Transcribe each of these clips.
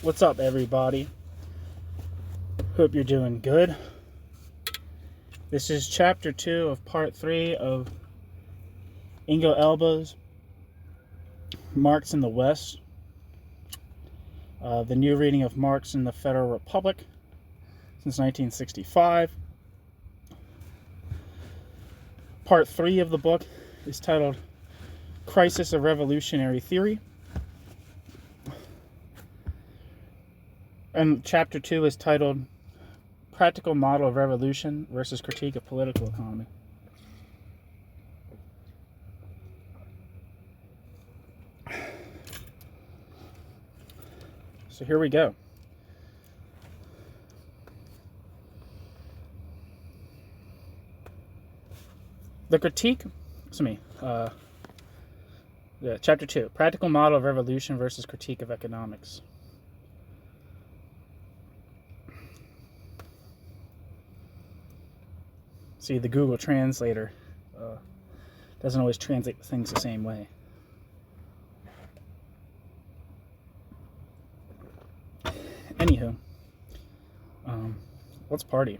What's up, everybody? Hope you're doing good. This is chapter 2 of part 3 of Ingo Elbe's Marx in the West, the new reading of Marx in the Federal Republic since 1965. Part 3 of the book is titled Crisis of Revolutionary Theory. And chapter 2 is titled Practical Model of Revolution versus Critique of Political Economy. So here we go. The critique, chapter 2, Practical Model of Revolution versus Critique of Economics. See, the Google Translator doesn't always translate things the same way. Anywho, let's party.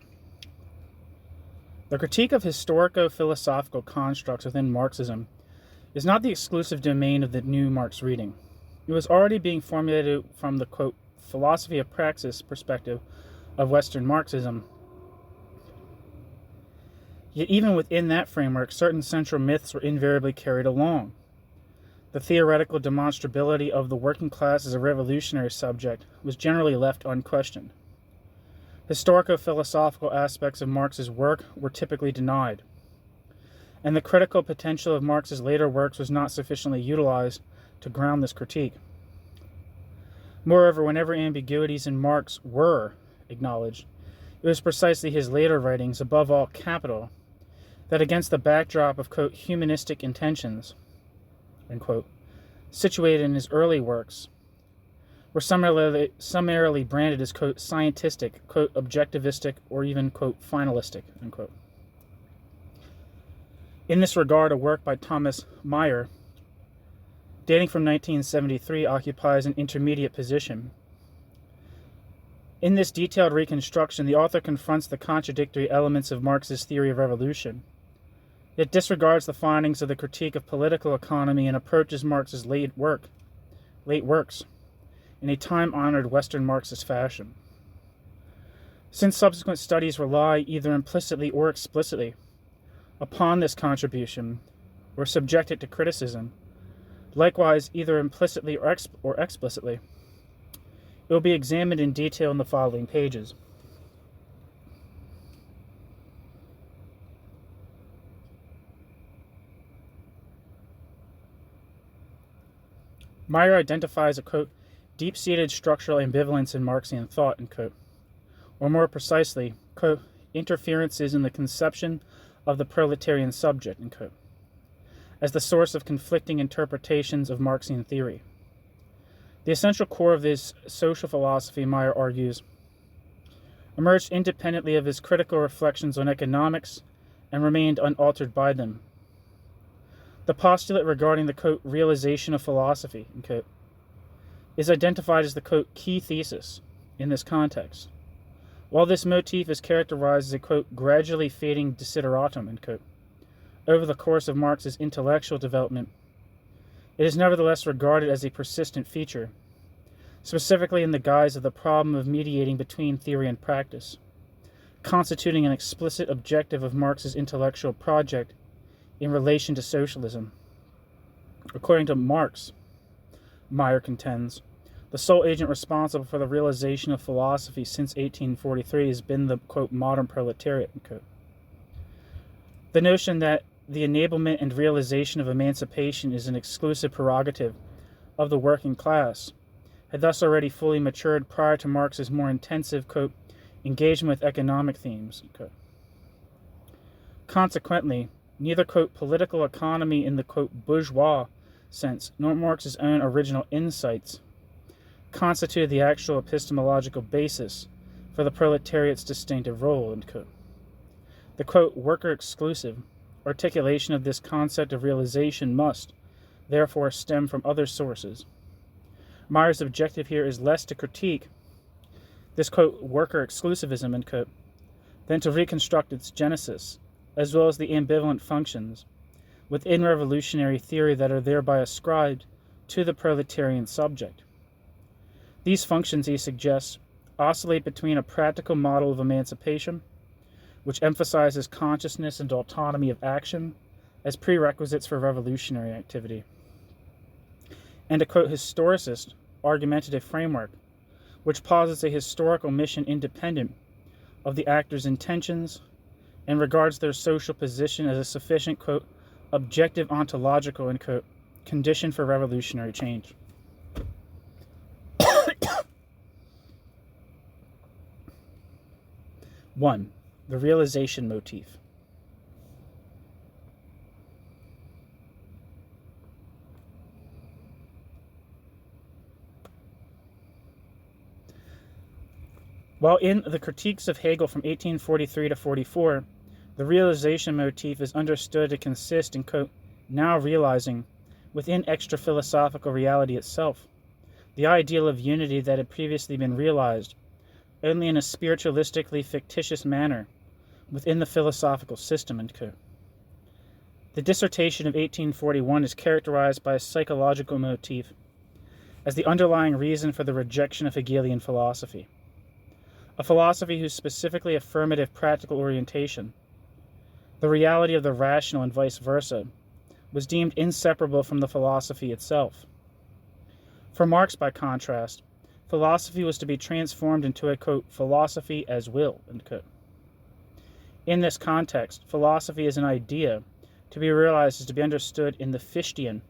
The critique of historico-philosophical constructs within Marxism is not the exclusive domain of the new Marx reading. It was already being formulated from the, quote, philosophy of praxis perspective of Western Marxism. Yet even within that framework, certain central myths were invariably carried along. The theoretical demonstrability of the working class as a revolutionary subject was generally left unquestioned. Historico-philosophical aspects of Marx's work were typically denied, and the critical potential of Marx's later works was not sufficiently utilized to ground this critique. Moreover, whenever ambiguities in Marx were acknowledged, it was precisely his later writings, above all Capital, that against the backdrop of, quote, humanistic intentions, unquote, situated in his early works, were summarily branded as, quote, scientistic, quote, objectivistic, or even, quote, finalistic, unquote. In this regard, a work by Thomas Meyer, dating from 1973, occupies an intermediate position. In this detailed reconstruction, the author confronts the contradictory elements of Marx's theory of revolution. It disregards the findings of the critique of political economy and approaches Marx's late works in a time-honored Western Marxist fashion. Since subsequent studies rely either implicitly or explicitly upon this contribution or subject it to criticism, likewise either implicitly or explicitly, it will be examined in detail in the following pages. Meyer identifies a, quote, deep-seated structural ambivalence in Marxian thought, unquote, or more precisely, quote, interferences in the conception of the proletarian subject, unquote, as the source of conflicting interpretations of Marxian theory. The essential core of this social philosophy, Meyer argues, emerged independently of his critical reflections on economics and remained unaltered by them. The postulate regarding the, quote, realization of philosophy, unquote, is identified as the, quote, key thesis in this context. While this motif is characterized as a, quote, gradually fading desideratum, unquote, over the course of Marx's intellectual development, it is nevertheless regarded as a persistent feature, specifically in the guise of the problem of mediating between theory and practice, constituting an explicit objective of Marx's intellectual project in relation to socialism. According to Marx, Meyer contends, the sole agent responsible for the realization of philosophy since 1843 has been the, quote, modern proletariat, unquote. The notion that the enablement and realization of emancipation is an exclusive prerogative of the working class had thus already fully matured prior to Marx's more intensive, quote, engagement with economic themes, unquote. Consequently, neither, quote, political economy in the, quote, bourgeois sense, nor Marx's own original insights constituted the actual epistemological basis for the proletariat's distinctive role, unquote. The, quote, worker-exclusive articulation of this concept of realization must, therefore, stem from other sources. Meyer's objective here is less to critique this, quote, worker exclusivism, end quote, than to reconstruct its genesis, as well as the ambivalent functions within revolutionary theory that are thereby ascribed to the proletarian subject. These functions, he suggests, oscillate between a practical model of emancipation, which emphasizes consciousness and autonomy of action as prerequisites for revolutionary activity, and a, quote, historicist argumentative framework, which posits a historical mission independent of the actor's intentions and regards their social position as a sufficient, quote, objective ontological, end quote, condition for revolutionary change. 1. The realization motif. While in the Critiques of Hegel from 1843 to 44, the realization motif is understood to consist in, quote, now realizing, within extra-philosophical reality itself, the ideal of unity that had previously been realized, only in a spiritualistically fictitious manner, within the philosophical system, end quote. The dissertation of 1841 is characterized by a psychological motif as the underlying reason for the rejection of Hegelian philosophy. A philosophy whose specifically affirmative practical orientation, the reality of the rational and vice versa, was deemed inseparable from the philosophy itself. For Marx, by contrast, philosophy was to be transformed into a, quote, philosophy as will, end quote. In this context, philosophy as an idea to be realized is to be understood in the Fichtean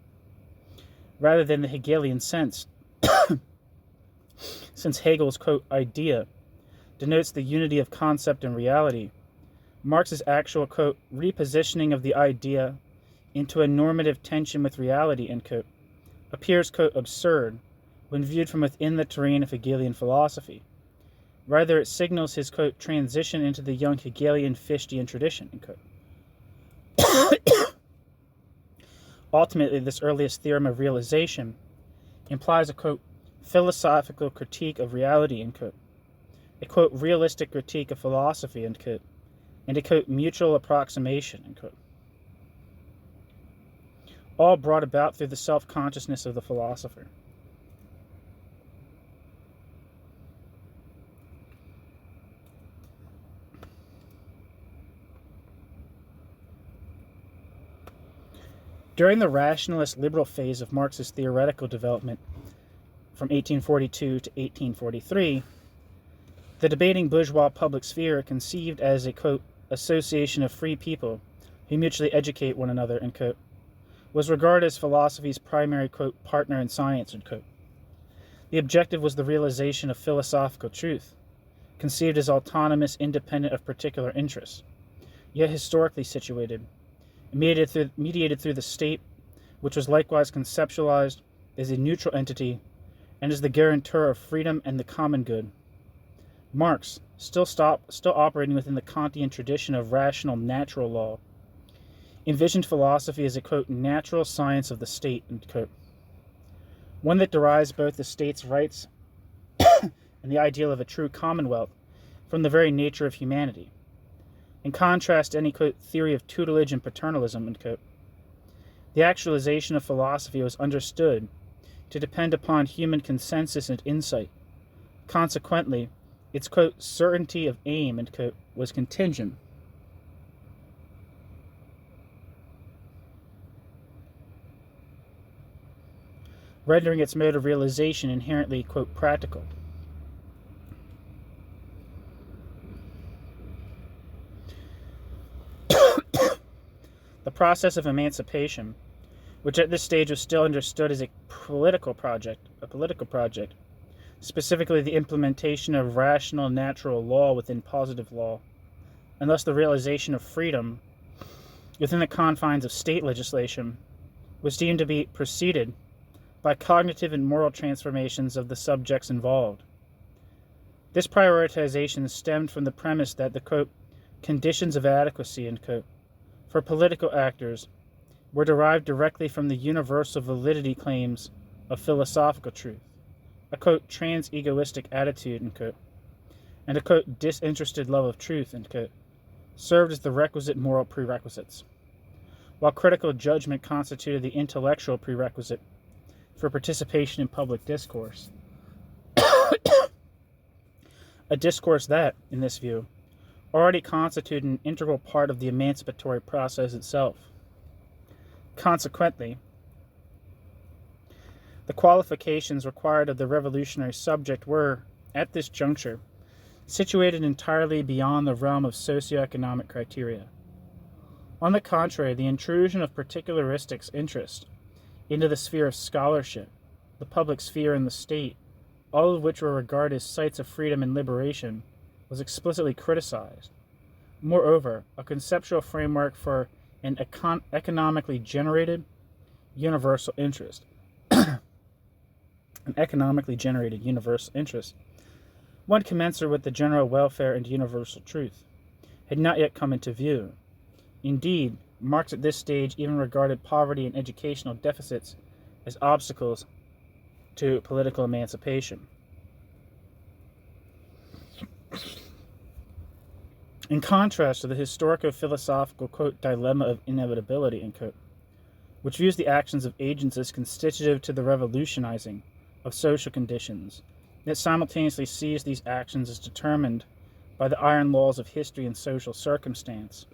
rather than the Hegelian sense, since Hegel's, quote, idea denotes the unity of concept and reality. Marx's actual, quote, repositioning of the idea into a normative tension with reality, end quote, appears, quote, absurd when viewed from within the terrain of Hegelian philosophy. Rather, it signals his, quote, transition into the young Hegelian Fichtean tradition, end quote. Ultimately, this earliest theorem of realization implies a, quote, philosophical critique of reality, end quote, a, quote, realistic critique of philosophy, end quote, and a, quote, mutual approximation, end quote, all brought about through the self-consciousness of the philosopher. During the rationalist liberal phase of Marx's theoretical development from 1842 to 1843, the debating bourgeois public sphere, conceived as a, quote, association of free people who mutually educate one another, end quote, was regarded as philosophy's primary, quote, partner in science, end quote. The objective was the realization of philosophical truth, conceived as autonomous, independent of particular interests, yet historically situated, mediated through the state, which was likewise conceptualized as a neutral entity and as the guarantor of freedom and the common good. Marx, still operating within the Kantian tradition of rational natural law, envisioned philosophy as a, quote, natural science of the state, end quote, one that derives both the state's rights and the ideal of a true commonwealth from the very nature of humanity. In contrast to any, quote, theory of tutelage and paternalism, end quote, the actualization of philosophy was understood to depend upon human consensus and insight. Consequently, its, quote, certainty of aim, end quote, was contingent. Rendering its mode of realization inherently, quote, practical. The process of emancipation, which at this stage was still understood as a political project, specifically the implementation of rational natural law within positive law, and thus the realization of freedom within the confines of state legislation, was deemed to be preceded by cognitive and moral transformations of the subjects involved. This prioritization stemmed from the premise that the, quote, conditions of adequacy, end quote, for political actors were derived directly from the universal validity claims of philosophical truth. a, quote, trans-egoistic attitude, end quote, and a, quote, disinterested love of truth, end quote, served as the requisite moral prerequisites, while critical judgment constituted the intellectual prerequisite for participation in public discourse. A discourse that, in this view, already constituted an integral part of the emancipatory process itself. Consequently, the qualifications required of the revolutionary subject were, at this juncture, situated entirely beyond the realm of socioeconomic criteria. On the contrary, the intrusion of particularistic interest into the sphere of scholarship, the public sphere, and the state, all of which were regarded as sites of freedom and liberation, was explicitly criticized. Moreover, a conceptual framework for an economically generated universal interest, one commensurate with the general welfare and universal truth, had not yet come into view. Indeed, Marx at this stage even regarded poverty and educational deficits as obstacles to political emancipation. In contrast to the historico-philosophical, quote, dilemma of inevitability, end quote, which views the actions of agents as constitutive to the revolutionizing of social conditions, yet simultaneously sees these actions as determined by the iron laws of history and social circumstance,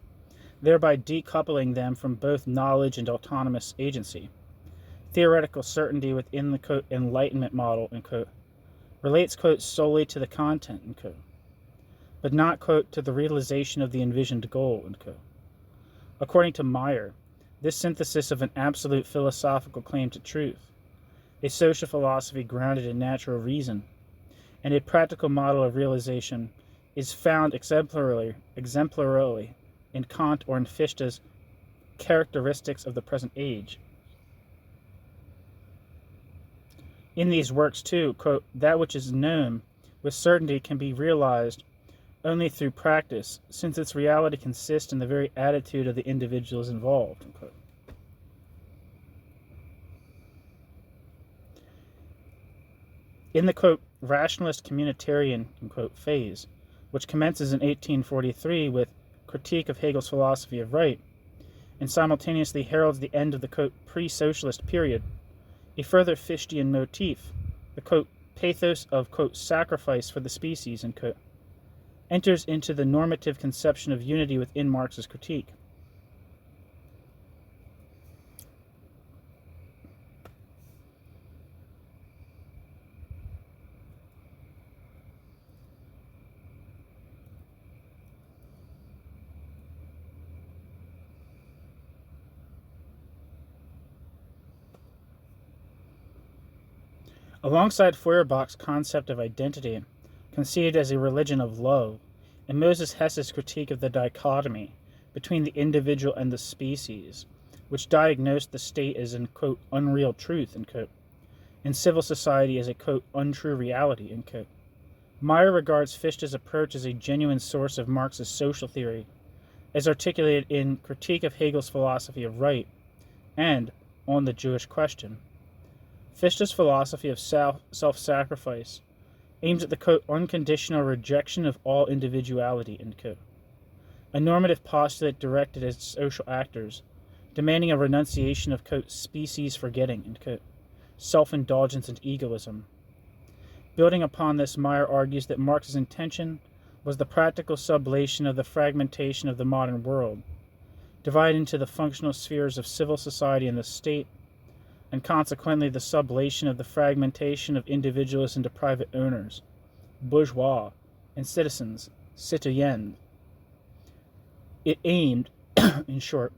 thereby decoupling them from both knowledge and autonomous agency. Theoretical certainty within the, quote, Enlightenment model, end quote, relates, quote, solely to the content, end quote, but not, quote, to the realization of the envisioned goal, end quote. According to Meyer, this synthesis of an absolute philosophical claim to truth, a social philosophy grounded in natural reason, and a practical model of realization is found exemplarily in Kant or in Fichte's Characteristics of the Present Age. In these works, too, quote, that which is known with certainty can be realized only through practice, since its reality consists in the very attitude of the individuals involved, end quote. In the, quote, rationalist communitarian, end quote, phase, which commences in 1843 with Critique of Hegel's philosophy of right, and simultaneously heralds the end of the, quote, pre-socialist period, a further Fichtean motif, the, quote, pathos of, quote, sacrifice for the species, end quote, enters into the normative conception of unity within Marx's critique. Alongside Feuerbach's concept of identity, conceived as a religion of love, and Moses Hess's critique of the dichotomy between the individual and the species, which diagnosed the state as an, quote, unreal truth, end quote, and civil society as a, quote, untrue reality, end quote, Meyer regards Fichte's approach as a genuine source of Marx's social theory, as articulated in Critique of Hegel's philosophy of right and On the Jewish Question. Fichte's philosophy of self-sacrifice aims at the, quote, unconditional rejection of all individuality, end quote, a normative postulate directed at social actors, demanding a renunciation of, quote, species forgetting, end quote, self-indulgence and egoism. Building upon this, Meyer argues that Marx's intention was the practical sublation of the fragmentation of the modern world, divided into the functional spheres of civil society and the state, and consequently the sublation of the fragmentation of individuals into private owners, bourgeois, and citizens, citoyens. It aimed, in short,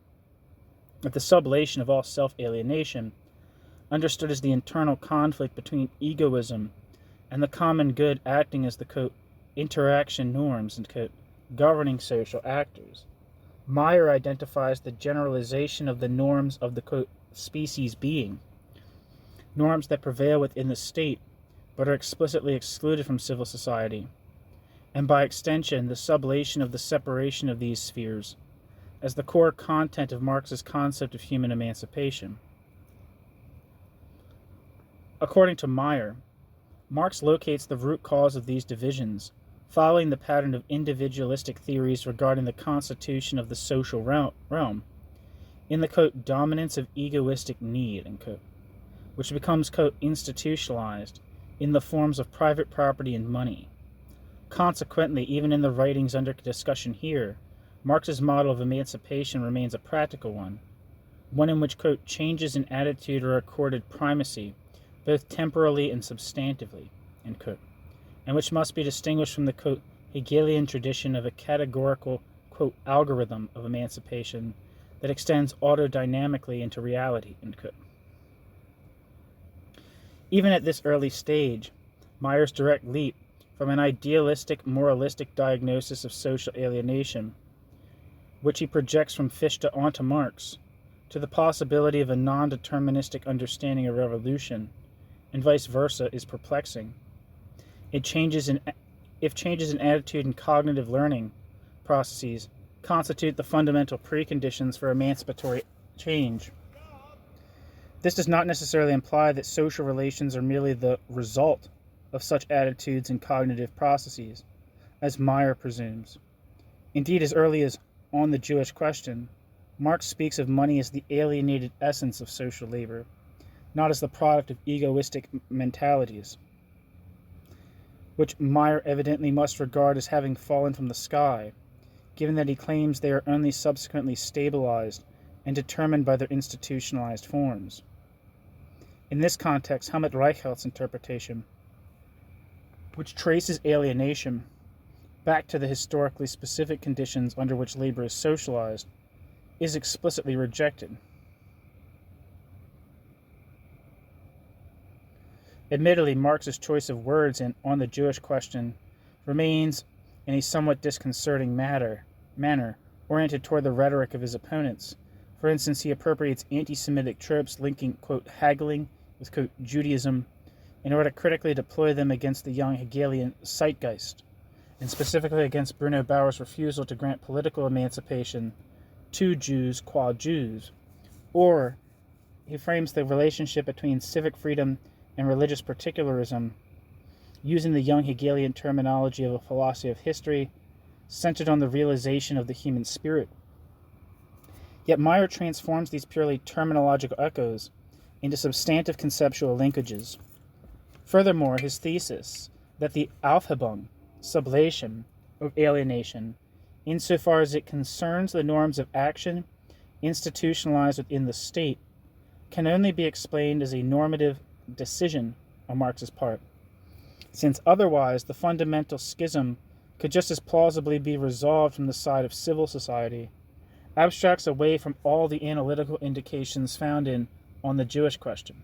at the sublation of all self-alienation, understood as the internal conflict between egoism and the common good acting as the, quote, interaction norms, and, quote, governing social actors. Meyer identifies the generalization of the norms of the, quote, species being, norms that prevail within the state but are explicitly excluded from civil society, and by extension the sublation of the separation of these spheres as the core content of Marx's concept of human emancipation. According to Meyer, Marx locates the root cause of these divisions, following the pattern of individualistic theories regarding the constitution of the social realm, in the, quote, dominance of egoistic need, unquote, which becomes, quote, institutionalized in the forms of private property and money. Consequently, even in the writings under discussion here, Marx's model of emancipation remains a practical one in which, quote, changes in attitude are accorded primacy, both temporally and substantively, end quote, and which must be distinguished from the, quote, Hegelian tradition of a categorical, quote, algorithm of emancipation that extends autodynamically into reality, end quote. Even at this early stage, Mayer's direct leap from an idealistic, moralistic diagnosis of social alienation, which he projects from Fichte onto Marx, to the possibility of a non-deterministic understanding of revolution, and vice versa, is perplexing. If changes in attitude and cognitive learning processes constitute the fundamental preconditions for emancipatory change, this does not necessarily imply that social relations are merely the result of such attitudes and cognitive processes, as Mayer presumes. Indeed, as early as On the Jewish Question, Marx speaks of money as the alienated essence of social labor, not as the product of egoistic mentalities, which Mayer evidently must regard as having fallen from the sky, given that he claims they are only subsequently stabilized and determined by their institutionalized forms. In this context, Helmut Reichhelt's interpretation, which traces alienation back to the historically specific conditions under which labor is socialized, is explicitly rejected. Admittedly, Marx's choice of words On the Jewish Question remains in a somewhat disconcerting manner, oriented toward the rhetoric of his opponents. For instance, he appropriates anti-Semitic tropes linking, quote, haggling with, quote, Judaism, in order to critically deploy them against the young Hegelian zeitgeist, and specifically against Bruno Bauer's refusal to grant political emancipation to Jews qua Jews. Or he frames the relationship between civic freedom and religious particularism using the young Hegelian terminology of a philosophy of history centered on the realization of the human spirit. Yet Mayer transforms these purely terminological echoes into substantive conceptual linkages. Furthermore, his thesis that the Aufhebung, sublation, of alienation, insofar as it concerns the norms of action institutionalized within the state, can only be explained as a normative decision on Marx's part, since otherwise the fundamental schism could just as plausibly be resolved from the side of civil society, abstracts away from all the analytical indications found in On the Jewish Question,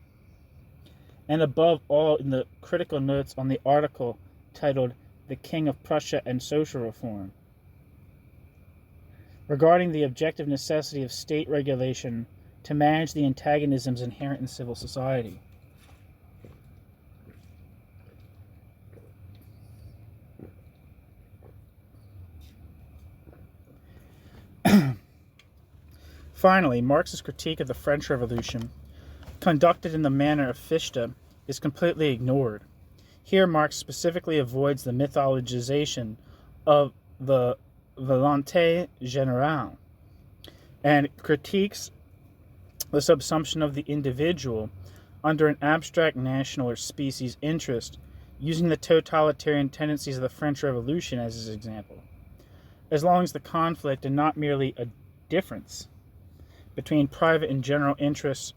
and above all in the critical notes on the article titled The King of Prussia and Social Reform, regarding the objective necessity of state regulation to manage the antagonisms inherent in civil society. Finally, Marx's critique of the French Revolution, conducted in the manner of Fichte, is completely ignored. Here, Marx specifically avoids the mythologization of the volonté générale and critiques the subsumption of the individual under an abstract national or species interest, using the totalitarian tendencies of the French Revolution as his example. As long as the conflict, and not merely a difference, between private and general interests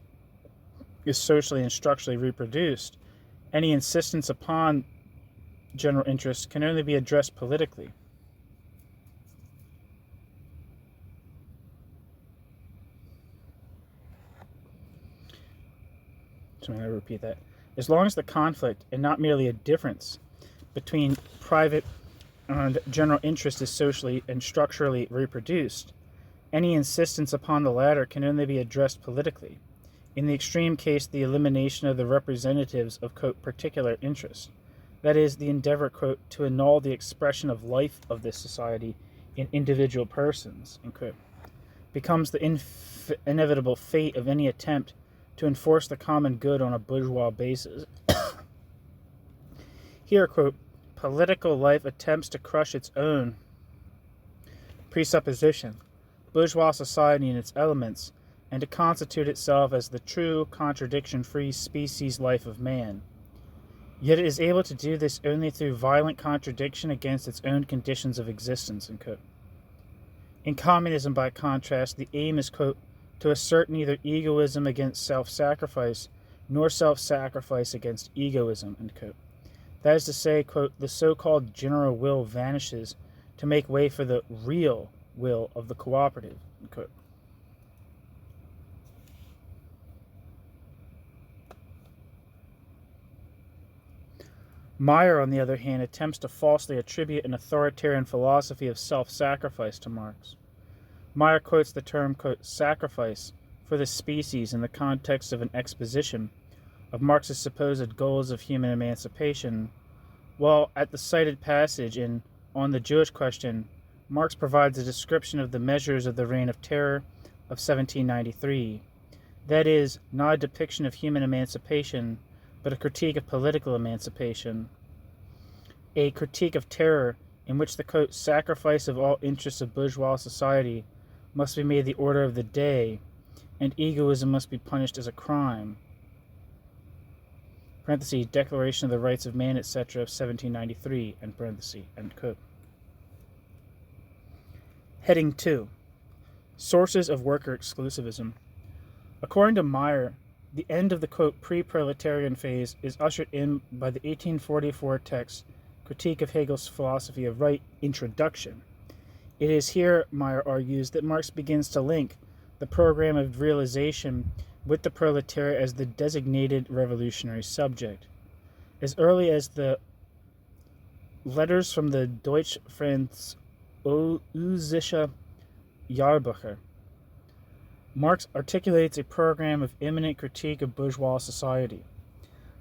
is socially and structurally reproduced, any insistence upon general interests can only be addressed politically. So I'm going to repeat that. As long as the conflict, and not merely a difference, between private and general interest is socially and structurally reproduced, any insistence upon the latter can only be addressed politically. In the extreme case, the elimination of the representatives of, quote, particular interest, that is, the endeavor, quote, to annul the expression of life of this society in individual persons, end quote, becomes the inevitable fate of any attempt to enforce the common good on a bourgeois basis. Here, quote, political life attempts to crush its own presupposition, bourgeois society and its elements, and to constitute itself as the true contradiction-free species life of man. Yet it is able to do this only through violent contradiction against its own conditions of existence, end quote. In communism, by contrast, the aim is, quote, to assert neither egoism against self-sacrifice nor self-sacrifice against egoism, end quote. That is to say, quote, the so-called general will vanishes to make way for the real will of the cooperative, end quote. Meyer, on the other hand, attempts to falsely attribute an authoritarian philosophy of self-sacrifice to Marx. Meyer quotes the term, quote, sacrifice for the species in the context of an exposition of Marx's supposed goals of human emancipation, while at the cited passage in On the Jewish Question, Marx provides a description of the measures of the Reign of Terror of 1793. That is, not a depiction of human emancipation, but a critique of political emancipation. A critique of terror in which the, quote, sacrifice of all interests of bourgeois society must be made the order of the day, and egoism must be punished as a crime. Parenthesis, Declaration of the Rights of Man, etc. of 1793, end parenthesis, end quote. Heading 2. Sources of worker exclusivism. According to Meyer, the end of the, quote, pre-proletarian phase is ushered in by the 1844 text Critique of Hegel's Philosophy of Right, Introduction. It is here, Meyer argues, that Marx begins to link the program of realization with the proletariat as the designated revolutionary subject. As early as the letters from the Deutsche Französische Jahrbucher, Marx articulates a program of imminent critique of bourgeois society.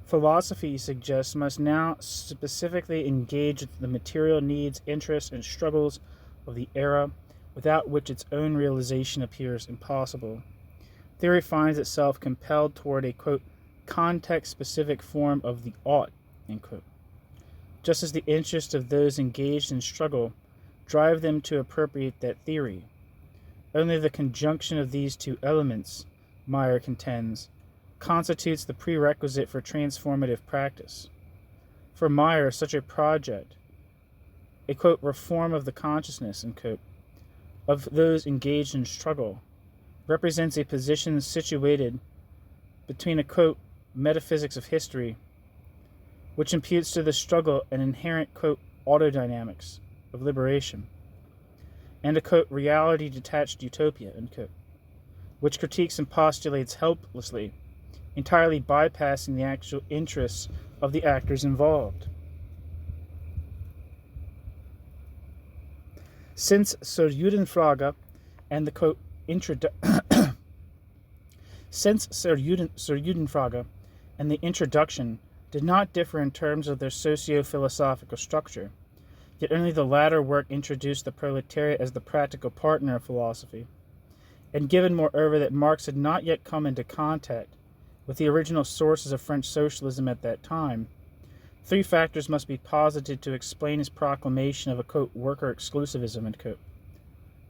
Philosophy, he suggests, must now specifically engage with the material needs, interests, and struggles of the era, without which its own realization appears impossible. Theory finds itself compelled toward a, quote, context-specific form of the ought, end quote. Just as the interests of those engaged in struggle drive them to appropriate that theory. Only the conjunction of these two elements, Meyer contends, constitutes the prerequisite for transformative practice. For Meyer, such a project, a, quote, reform of the consciousness, end quote, of those engaged in struggle, represents a position situated between a, quote, metaphysics of history, which imputes to the struggle an inherent, quote, autodynamics of liberation, and a, quote, reality-detached utopia, end quote, which critiques and postulates helplessly, entirely bypassing the actual interests of the actors involved. Since zur Judenfrage and the, quote, since zur Judenfrage and the introduction did not differ in terms of their socio-philosophical structure, yet only the latter work introduced the proletariat as the practical partner of philosophy. And given, moreover, that Marx had not yet come into contact with the original sources of French socialism at that time, three factors must be posited to explain his proclamation of a, quote, worker exclusivism, end quote.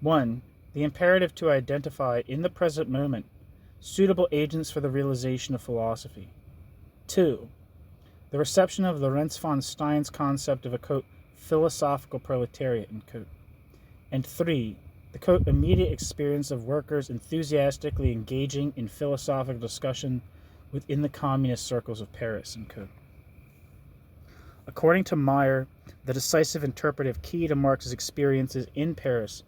1. The imperative to identify, in the present moment, suitable agents for the realization of philosophy. 2. The reception of Lorenz von Stein's concept of a, quote, philosophical proletariat, end quote. And 3. The, quote, immediate experience of workers enthusiastically engaging in philosophical discussion within the communist circles of Paris, end quote. According to Meyer, the decisive interpretive key to Marx's experiences in Paris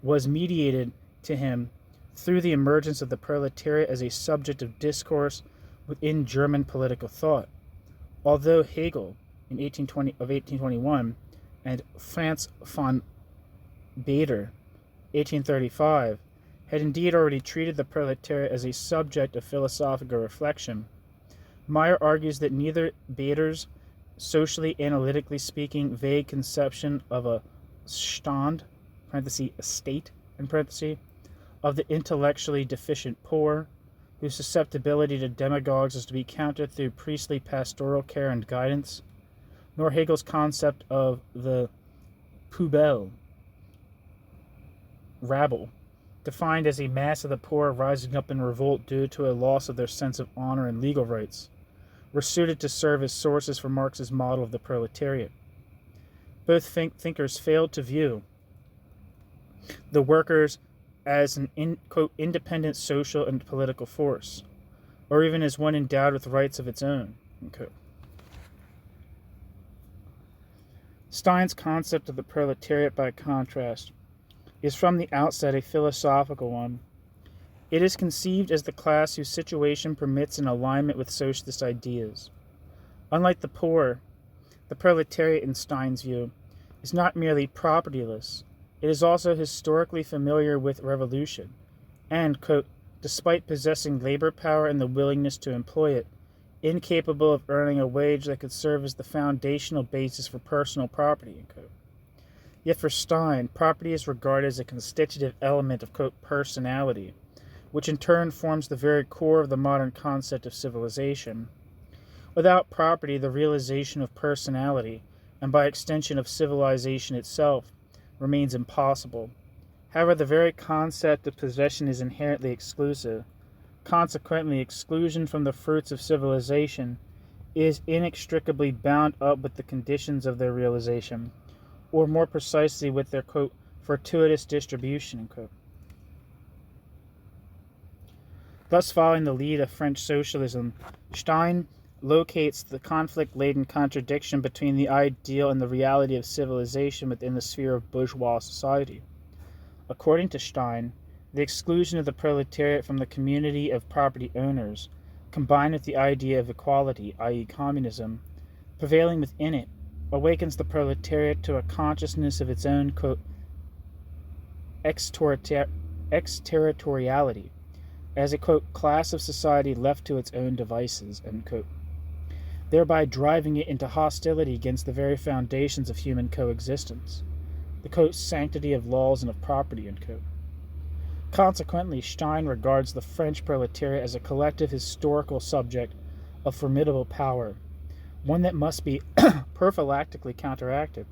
was mediated to him through the emergence of the proletariat as a subject of discourse within German political thought. Although Hegel in 1821 and Franz von Baader 1835 had indeed already treated the proletariat as a subject of philosophical reflection, Meyer argues that neither Baader's socially analytically speaking vague conception of a Stand, parenthesis, a state, in parenthesis, of the intellectually deficient poor, whose susceptibility to demagogues is to be countered through priestly pastoral care and guidance, nor Hegel's concept of the poubelle, rabble, defined as a mass of the poor rising up in revolt due to a loss of their sense of honor and legal rights, were suited to serve as sources for Marx's model of the proletariat. Both thinkers failed to view the workers as an independent social and political force, or even as one endowed with rights of its own. Stein's concept of the proletariat, by contrast, is from the outset a philosophical one. It is conceived as the class whose situation permits an alignment with socialist ideas. Unlike the poor, the proletariat in Stein's view is not merely propertyless, it is also historically familiar with revolution, and, quote, despite possessing labor power and the willingness to employ it, incapable of earning a wage that could serve as the foundational basis for personal property, end quote. Yet for Stein, property is regarded as a constitutive element of, quote, personality, which in turn forms the very core of the modern concept of civilization. Without property, the realization of personality, and by extension of civilization itself, remains impossible. However, the very concept of possession is inherently exclusive. Consequently, exclusion from the fruits of civilization is inextricably bound up with the conditions of their realization, or more precisely with their, quote, fortuitous distribution, end quote. Thus, following the lead of French socialism, Stein locates the conflict-laden contradiction between the ideal and the reality of civilization within the sphere of bourgeois society. According to Stein, the exclusion of the proletariat from the community of property owners, combined with the idea of equality, i.e. communism, prevailing within it, awakens the proletariat to a consciousness of its own, quote, exterritoriality, as a, quote, class of society left to its own devices, end quote, thereby driving it into hostility against the very foundations of human coexistence, the, quote, sanctity of laws and of property, end quote. Consequently, Stein regards the French proletariat as a collective historical subject of formidable power, one that must be prophylactically counteracted.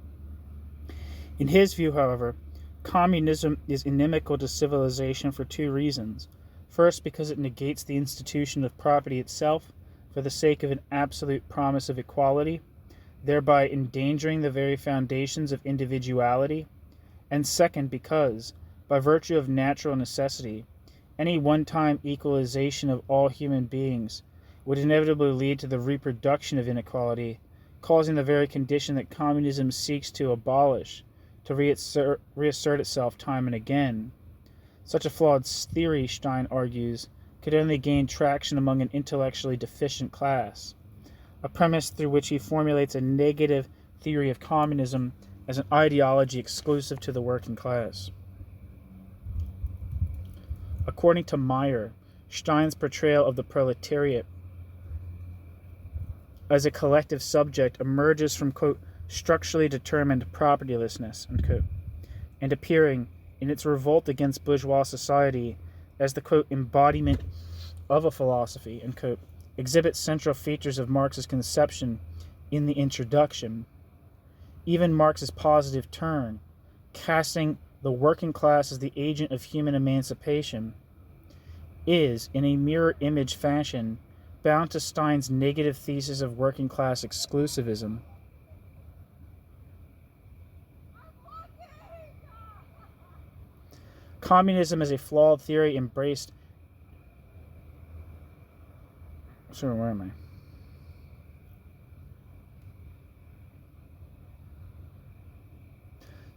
In his view, however, communism is inimical to civilization for two reasons. First, because it negates the institution of property itself for the sake of an absolute promise of equality, thereby endangering the very foundations of individuality. And second, because, by virtue of natural necessity, any one-time equalization of all human beings would inevitably lead to the reproduction of inequality, causing the very condition that communism seeks to abolish to reassert itself time and again. Such a flawed theory, Stein argues, could only gain traction among an intellectually deficient class, a premise through which he formulates a negative theory of communism as an ideology exclusive to the working class. According to Meyer, Stein's portrayal of the proletariat as a collective subject emerges from, quote, structurally determined propertylessness, end quote, and appearing in its revolt against bourgeois society as the, quote, embodiment of a philosophy, end quote, exhibits central features of Marx's conception in the introduction. Even Marx's positive turn, casting the working class as the agent of human emancipation, is, in a mirror image fashion, bound to Stein's negative thesis of working class exclusivism. Communism is a flawed theory embraced. Sorry, where am I?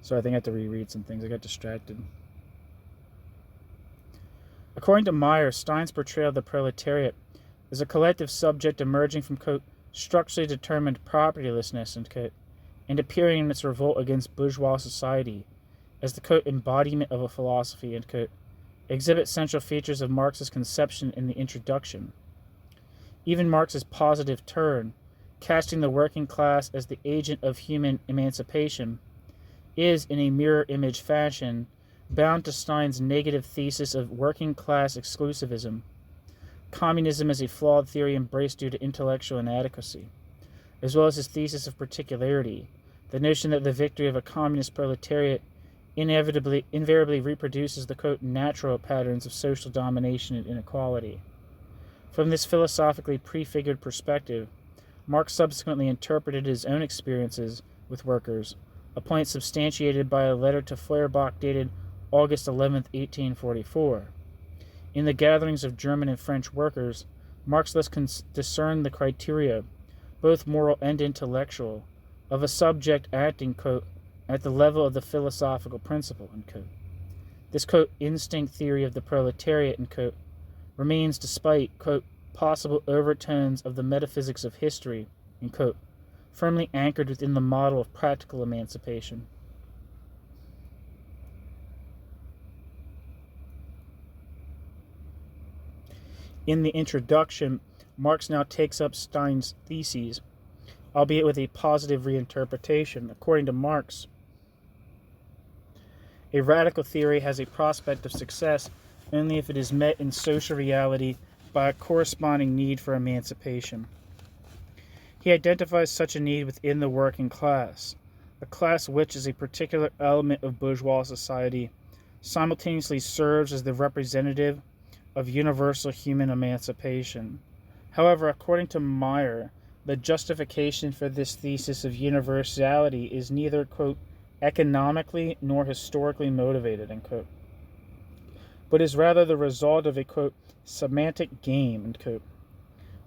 So I think I have to reread some things. I got distracted. According to Meyer, Stein's portrayal of the proletariat is a collective subject emerging from, quote, structurally determined propertylessness, end quote, and appearing in its revolt against bourgeois society as the, quote, embodiment of a philosophy, end quote, exhibits central features of Marx's conception in the introduction. Even Marx's positive turn, casting the working class as the agent of human emancipation, is, in a mirror image fashion, bound to Stein's negative thesis of working class exclusivism. Communism is a flawed theory embraced due to intellectual inadequacy. as well as his thesis of particularity, the notion that the victory of a communist proletariat invariably reproduces the, quote, natural patterns of social domination and inequality. From this philosophically prefigured perspective, Marx subsequently interpreted his own experiences with workers, a point substantiated by a letter to Feuerbach dated August 11, 1844. In the gatherings of German and French workers, Marx thus discerned the criteria, both moral and intellectual, of a subject acting, quote, at the level of the philosophical principle, unquote. This, quote, instinct theory of the proletariat, unquote, remains despite, quote, possible overtones of the metaphysics of history, unquote, firmly anchored within the model of practical emancipation. In the introduction, Marx now takes up Stein's theses, albeit with a positive reinterpretation. According to Marx, a radical theory has a prospect of success only if it is met in social reality by a corresponding need for emancipation. He identifies such a need within the working class, a class which, as a particular element of bourgeois society, simultaneously serves as the representative of universal human emancipation. However, according to Meyer, the justification for this thesis of universality is neither, quote, economically nor historically motivated, unquote, but is rather the result of a, quote, semantic game, unquote.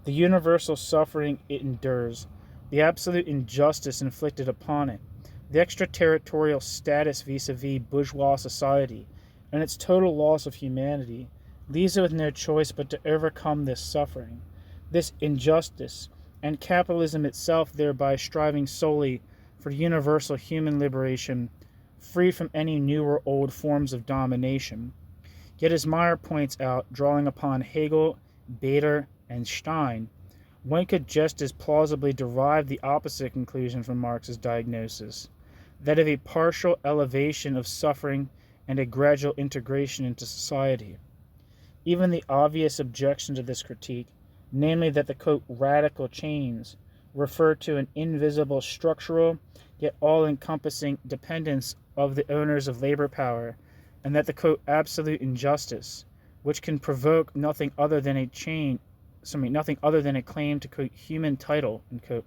The universal suffering it endures, the absolute injustice inflicted upon it, the extraterritorial status vis-a-vis bourgeois society, and its total loss of humanity, leaves it with no choice but to overcome this suffering, this injustice, and capitalism itself thereby striving solely for universal human liberation, free from any new or old forms of domination. Yet, as Meyer points out, drawing upon Hegel, Bader, and Stein, one could just as plausibly derive the opposite conclusion from Marx's diagnosis, that of a partial elevation of suffering and a gradual integration into society. Even the obvious objection to this critique, namely that the, quote, radical chains refer to an invisible structural yet all-encompassing dependence of the owners of labor power, and that the, quote, absolute injustice, which can provoke nothing other than a claim to, quote, human title, unquote,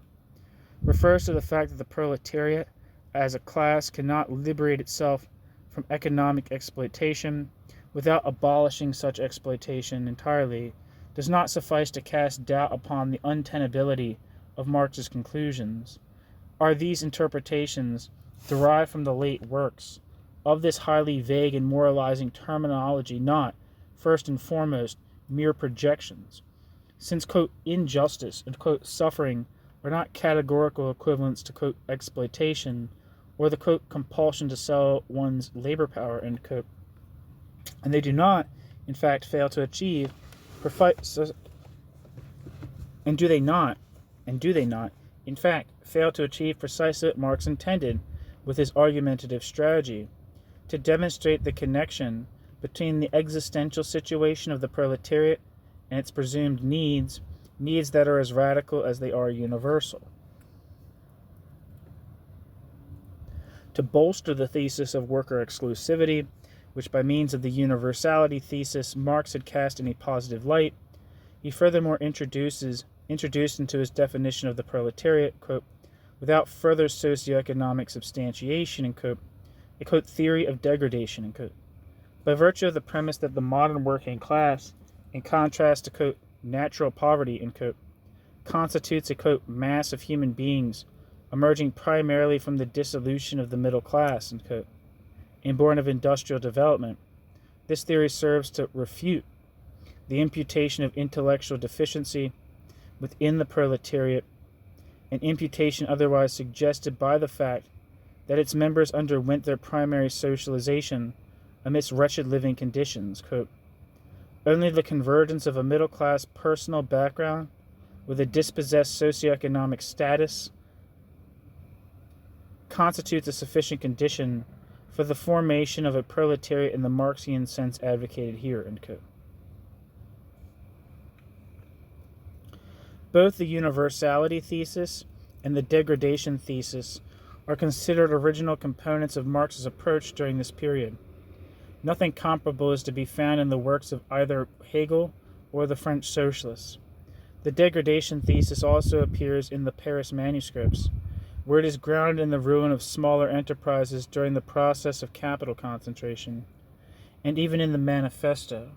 refers to the fact that the proletariat as a class cannot liberate itself from economic exploitation without abolishing such exploitation entirely, does not suffice to cast doubt upon the untenability of Marx's conclusions. Are these interpretations, derived from the late works, of this highly vague and moralizing terminology not, first and foremost, mere projections? Since, quote, injustice and, quote, suffering are not categorical equivalents to, quote, exploitation, or the, quote, compulsion to sell one's labor power, end quote, and they do not, in fact, fail to achieve, and do they not, in fact, fail to achieve precisely what Marx intended with his argumentative strategy, to demonstrate the connection between the existential situation of the proletariat and its presumed needs that are as radical as they are universal. To bolster the thesis of worker exclusivity, which by means of the universality thesis Marx had cast in a positive light, he furthermore introduced into his definition of the proletariat, quote, without further socioeconomic substantiation, quote, a, quote, theory of degradation, quote, by virtue of the premise that the modern working class, in contrast to, quote, natural poverty, quote, constitutes a, quote, mass of human beings emerging primarily from the dissolution of the middle class, quote, and born of industrial development. This theory serves to refute the imputation of intellectual deficiency within the proletariat, an imputation otherwise suggested by the fact that its members underwent their primary socialization amidst wretched living conditions. Quote, only the convergence of a middle-class personal background with a dispossessed socioeconomic status constitutes a sufficient condition for the formation of a proletariat in the Marxian sense advocated here, end quote. Both the universality thesis and the degradation thesis are considered original components of Marx's approach during this period. Nothing comparable is to be found in the works of either Hegel or the French socialists. The degradation thesis also appears in the Paris manuscripts, where it is grounded in the ruin of smaller enterprises during the process of capital concentration, and even in the manifesto.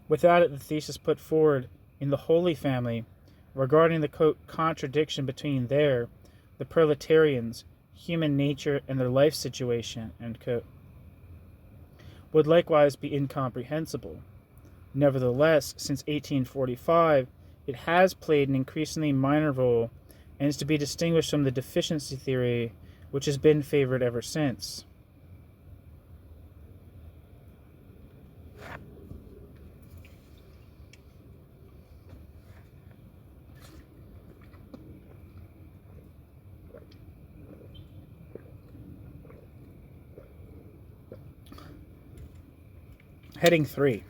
Without it, the thesis put forward in the Holy Family regarding the quote, contradiction between the proletarians, human nature, and their life situation, end quote, would likewise be incomprehensible. Nevertheless, since 1845, it has played an increasingly minor role and is to be distinguished from the deficiency theory, which has been favored ever since. Heading 3.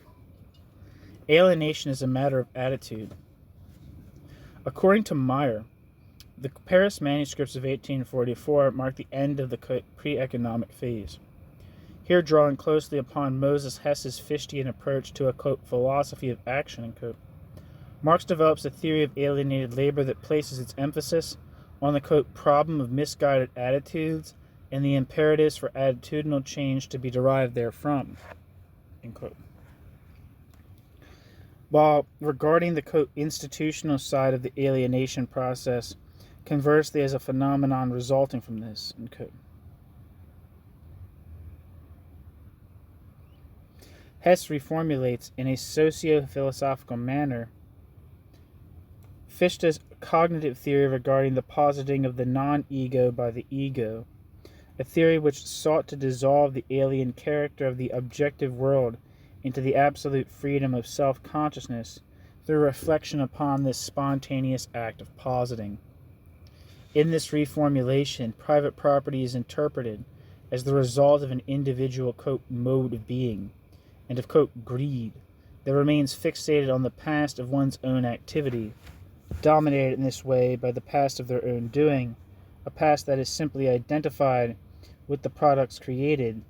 Alienation is a matter of attitude. According to Meyer, the Paris manuscripts of 1844 mark the end of the pre-economic phase. Here drawing closely upon Moses Hess's Fichtean approach to a, quote, philosophy of action, end quote, Marx develops a theory of alienated labor that places its emphasis on the, quote, problem of misguided attitudes and the imperatives for attitudinal change to be derived therefrom, end quote. While regarding the, quote, institutional side of the alienation process, conversely as a phenomenon resulting from this, end quote. Hess reformulates in a socio-philosophical manner Fichte's cognitive theory regarding the positing of the non-ego by the ego, a theory which sought to dissolve the alien character of the objective world into the absolute freedom of self-consciousness through reflection upon this spontaneous act of positing. In this reformulation, private property is interpreted as the result of an individual, quote, mode of being, and of, quote, greed that remains fixated on the past of one's own activity, dominated in this way by the past of their own doing, a past that is simply identified with the products created.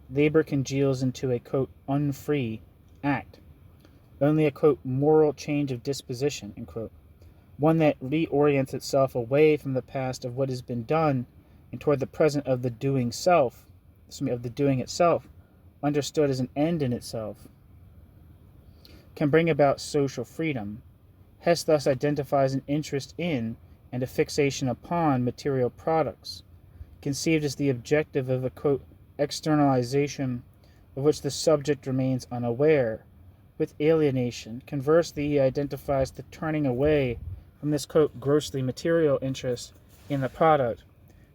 Labor congeals into a, quote, unfree act, only a, quote, moral change of disposition, end quote, one that reorients itself away from the past of what has been done and toward the present of the doing itself, understood as an end in itself, can bring about social freedom. Hess thus identifies an interest in and a fixation upon material products, conceived as the objective of a, quote, externalization of which the subject remains unaware. With alienation, conversely, he identifies the turning away from this, quote, grossly material interest in the product,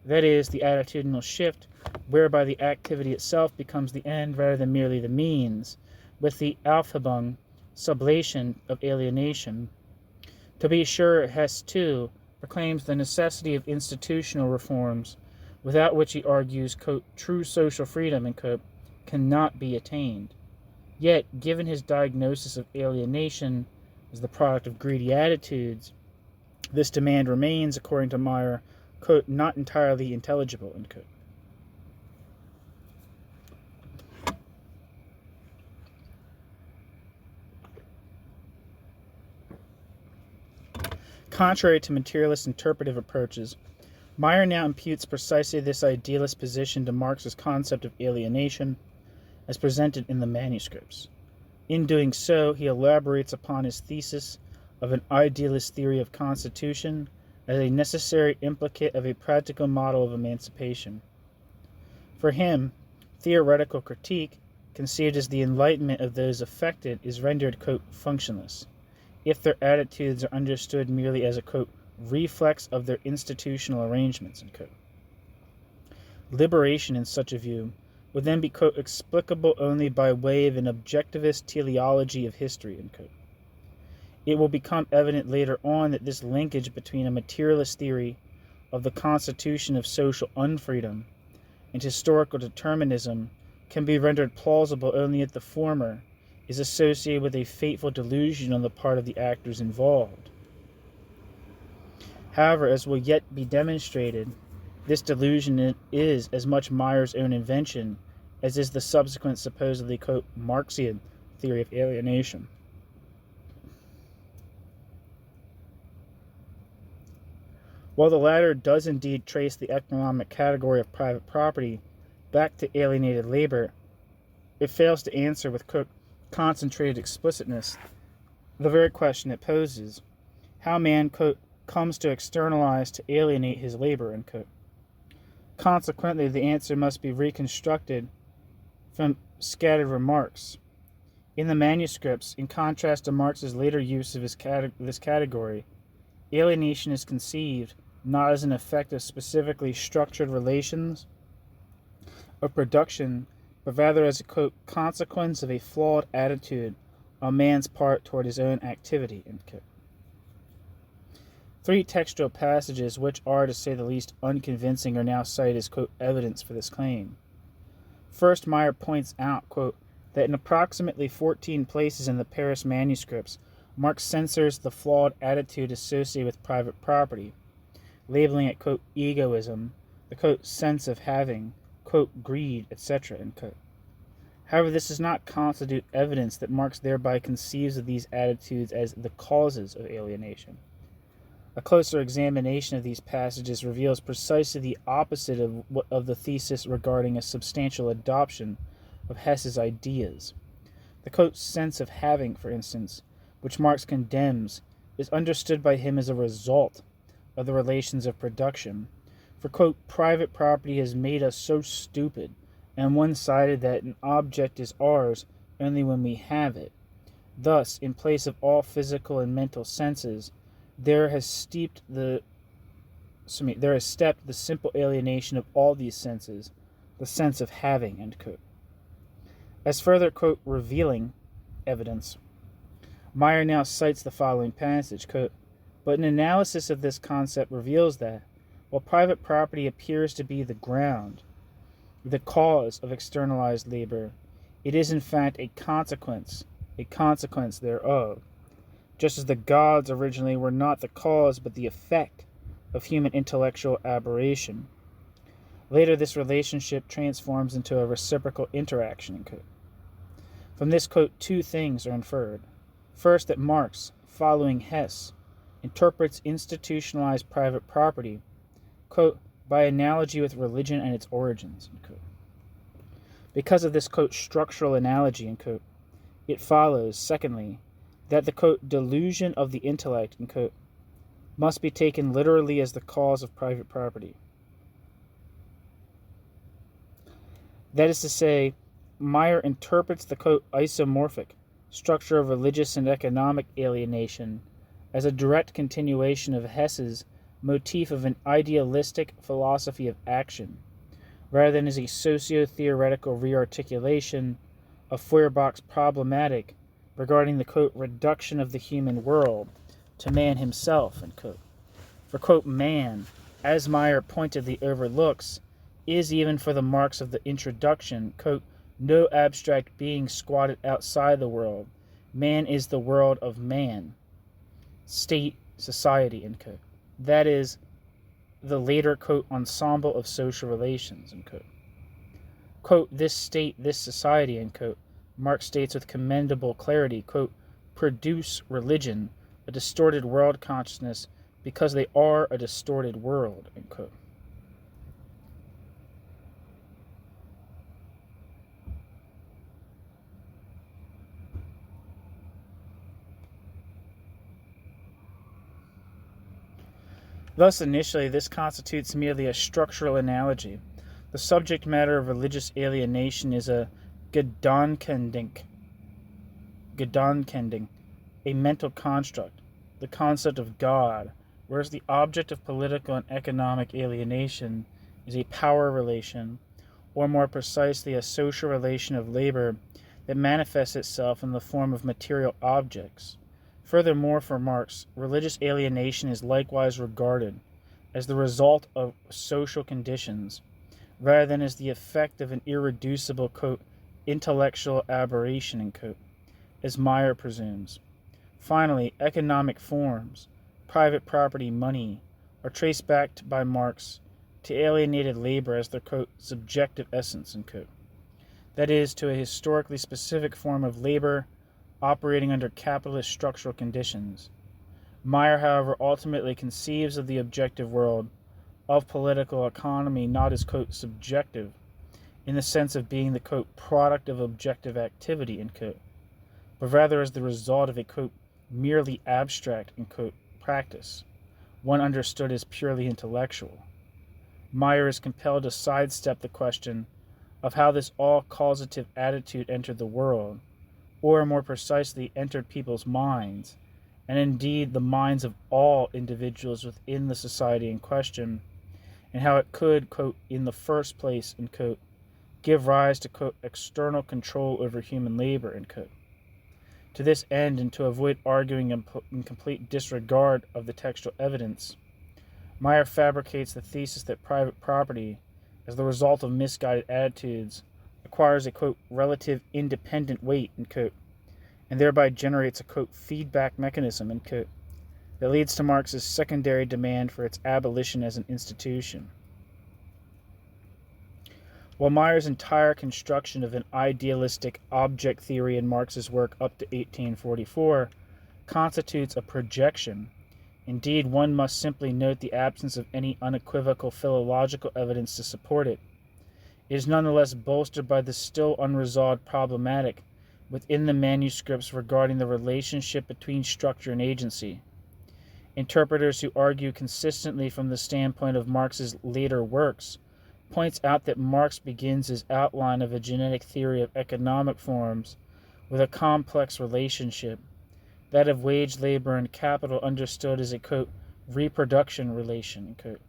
that is, the attitudinal shift whereby the activity itself becomes the end rather than merely the means, with the Aufhebung, sublation of alienation. To be sure, Hess, too, proclaims the necessity of institutional reforms, without which he argues, quote, true social freedom, end quote, cannot be attained. Yet, given his diagnosis of alienation as the product of greedy attitudes, this demand remains, according to Meyer, quote, not entirely intelligible, end quote. Contrary to materialist interpretive approaches, Meyer now imputes precisely this idealist position to Marx's concept of alienation as presented in the manuscripts. In doing so, he elaborates upon his thesis of an idealist theory of constitution as a necessary implicate of a practical model of emancipation. For him, theoretical critique, conceived as the enlightenment of those affected, is rendered, quote, functionless, if their attitudes are understood merely as a, quote, reflex of their institutional arrangements, end quote. Liberation in such a view would then be, quote, explicable only by way of an objectivist teleology of history, end quote. It will become evident later on that this linkage between a materialist theory of the constitution of social unfreedom and historical determinism can be rendered plausible only if the former is associated with a fateful delusion on the part of the actors involved. However, as will yet be demonstrated, this delusion is as much Mayer's own invention as is the subsequent supposedly, quote, Marxian theory of alienation. While the latter does indeed trace the economic category of private property back to alienated labor, it fails to answer with, quote, concentrated explicitness the very question it poses: how man, quote, comes to externalize, to alienate his labor, end quote. Consequently, the answer must be reconstructed from scattered remarks. In the manuscripts, in contrast to Marx's later use of this category, alienation is conceived not as an effect of specifically structured relations of production, but rather as a, quote, consequence of a flawed attitude on man's part toward his own activity, end quote. Three textual passages, which are, to say the least, unconvincing, are now cited as, quote, evidence for this claim. First, Mayer points out, quote, that in approximately 14 places in the Paris manuscripts, Marx censors the flawed attitude associated with private property, labeling it, quote, egoism, the, quote, sense of having, quote, greed, etc., end quote. However, this does not constitute evidence that Marx thereby conceives of these attitudes as the causes of alienation. A closer examination of these passages reveals precisely the opposite of the thesis regarding a substantial adoption of Hess's ideas. The, quote, sense of having, for instance, which Marx condemns, is understood by him as a result of the relations of production. For, quote, private property has made us so stupid and one-sided that an object is ours only when we have it. Thus, in place of all physical and mental senses, there has stepped the simple alienation of all these senses, the sense of having, end quote. As further, quote, revealing evidence, Mayer now cites the following passage, quote, but an analysis of this concept reveals that, while private property appears to be the ground, the cause of externalized labor, it is in fact a consequence thereof. Just as the gods originally were not the cause but the effect of human intellectual aberration. Later, this relationship transforms into a reciprocal interaction, quote. From this, quote, two things are inferred. First, that Marx, following Hess, interprets institutionalized private property, quote, by analogy with religion and its origins, end quote. Because of this, quote, structural analogy, end quote, it follows, secondly, that the, quote, delusion of the intellect, end quote, must be taken literally as the cause of private property. That is to say, Mayer interprets the, quote, isomorphic structure of religious and economic alienation as a direct continuation of Hess's motif of an idealistic philosophy of action, rather than as a socio-theoretical rearticulation of Feuerbach's problematic regarding the, quote, reduction of the human world to man himself, end quote. For, quote, man, as Mayer pointedly overlooks, is even for the Marx of the introduction, quote, no abstract being squatted outside the world. Man is the world of man, state, society, end quote. That is the later, quote, ensemble of social relations, end quote. Quote, this state, this society, end quote, Marx states with commendable clarity, quote, produce religion, a distorted world consciousness, because they are a distorted world, end quote. Thus, initially, this constitutes merely a structural analogy. The subject matter of religious alienation is a Gedankending, a mental construct, the concept of God, whereas the object of political and economic alienation is a power relation, or more precisely, a social relation of labor that manifests itself in the form of material objects. Furthermore, for Marx, religious alienation is likewise regarded as the result of social conditions, rather than as the effect of an irreducible, quote, intellectual aberration, end quote, as Mayer presumes. Finally, economic forms, private property, money, are traced back by Marx to alienated labor as their, quote, subjective essence, end quote. That is, to a historically specific form of labor operating under capitalist structural conditions. Meyer, however, ultimately conceives of the objective world of political economy not as, quote, subjective, in the sense of being the, quote, product of objective activity, end quote, but rather as the result of a, quote, merely abstract, end quote, practice, one understood as purely intellectual. Meyer is compelled to sidestep the question of how this all-causative attitude entered the world, or more precisely, entered people's minds, and indeed the minds of all individuals within the society in question, and how it could, quote, in the first place, end quote, give rise to, quote, external control over human labor, end quote. To this end, and to avoid arguing in complete disregard of the textual evidence, Meyer fabricates the thesis that private property, as the result of misguided attitudes, acquires a, quote, relative independent weight, end quote, and thereby generates a, quote, feedback mechanism, end quote, that leads to Marx's secondary demand for its abolition as an institution. While Meyer's entire construction of an idealistic object theory in Marx's work up to 1844 constitutes a projection, indeed one must simply note the absence of any unequivocal philological evidence to support it. It is nonetheless bolstered by the still unresolved problematic within the manuscripts regarding the relationship between structure and agency. Interpreters who argue consistently from the standpoint of Marx's later works points out that Marx begins his outline of a genetic theory of economic forms with a complex relationship, that of wage labor and capital understood as a, quote, reproduction relation, quote,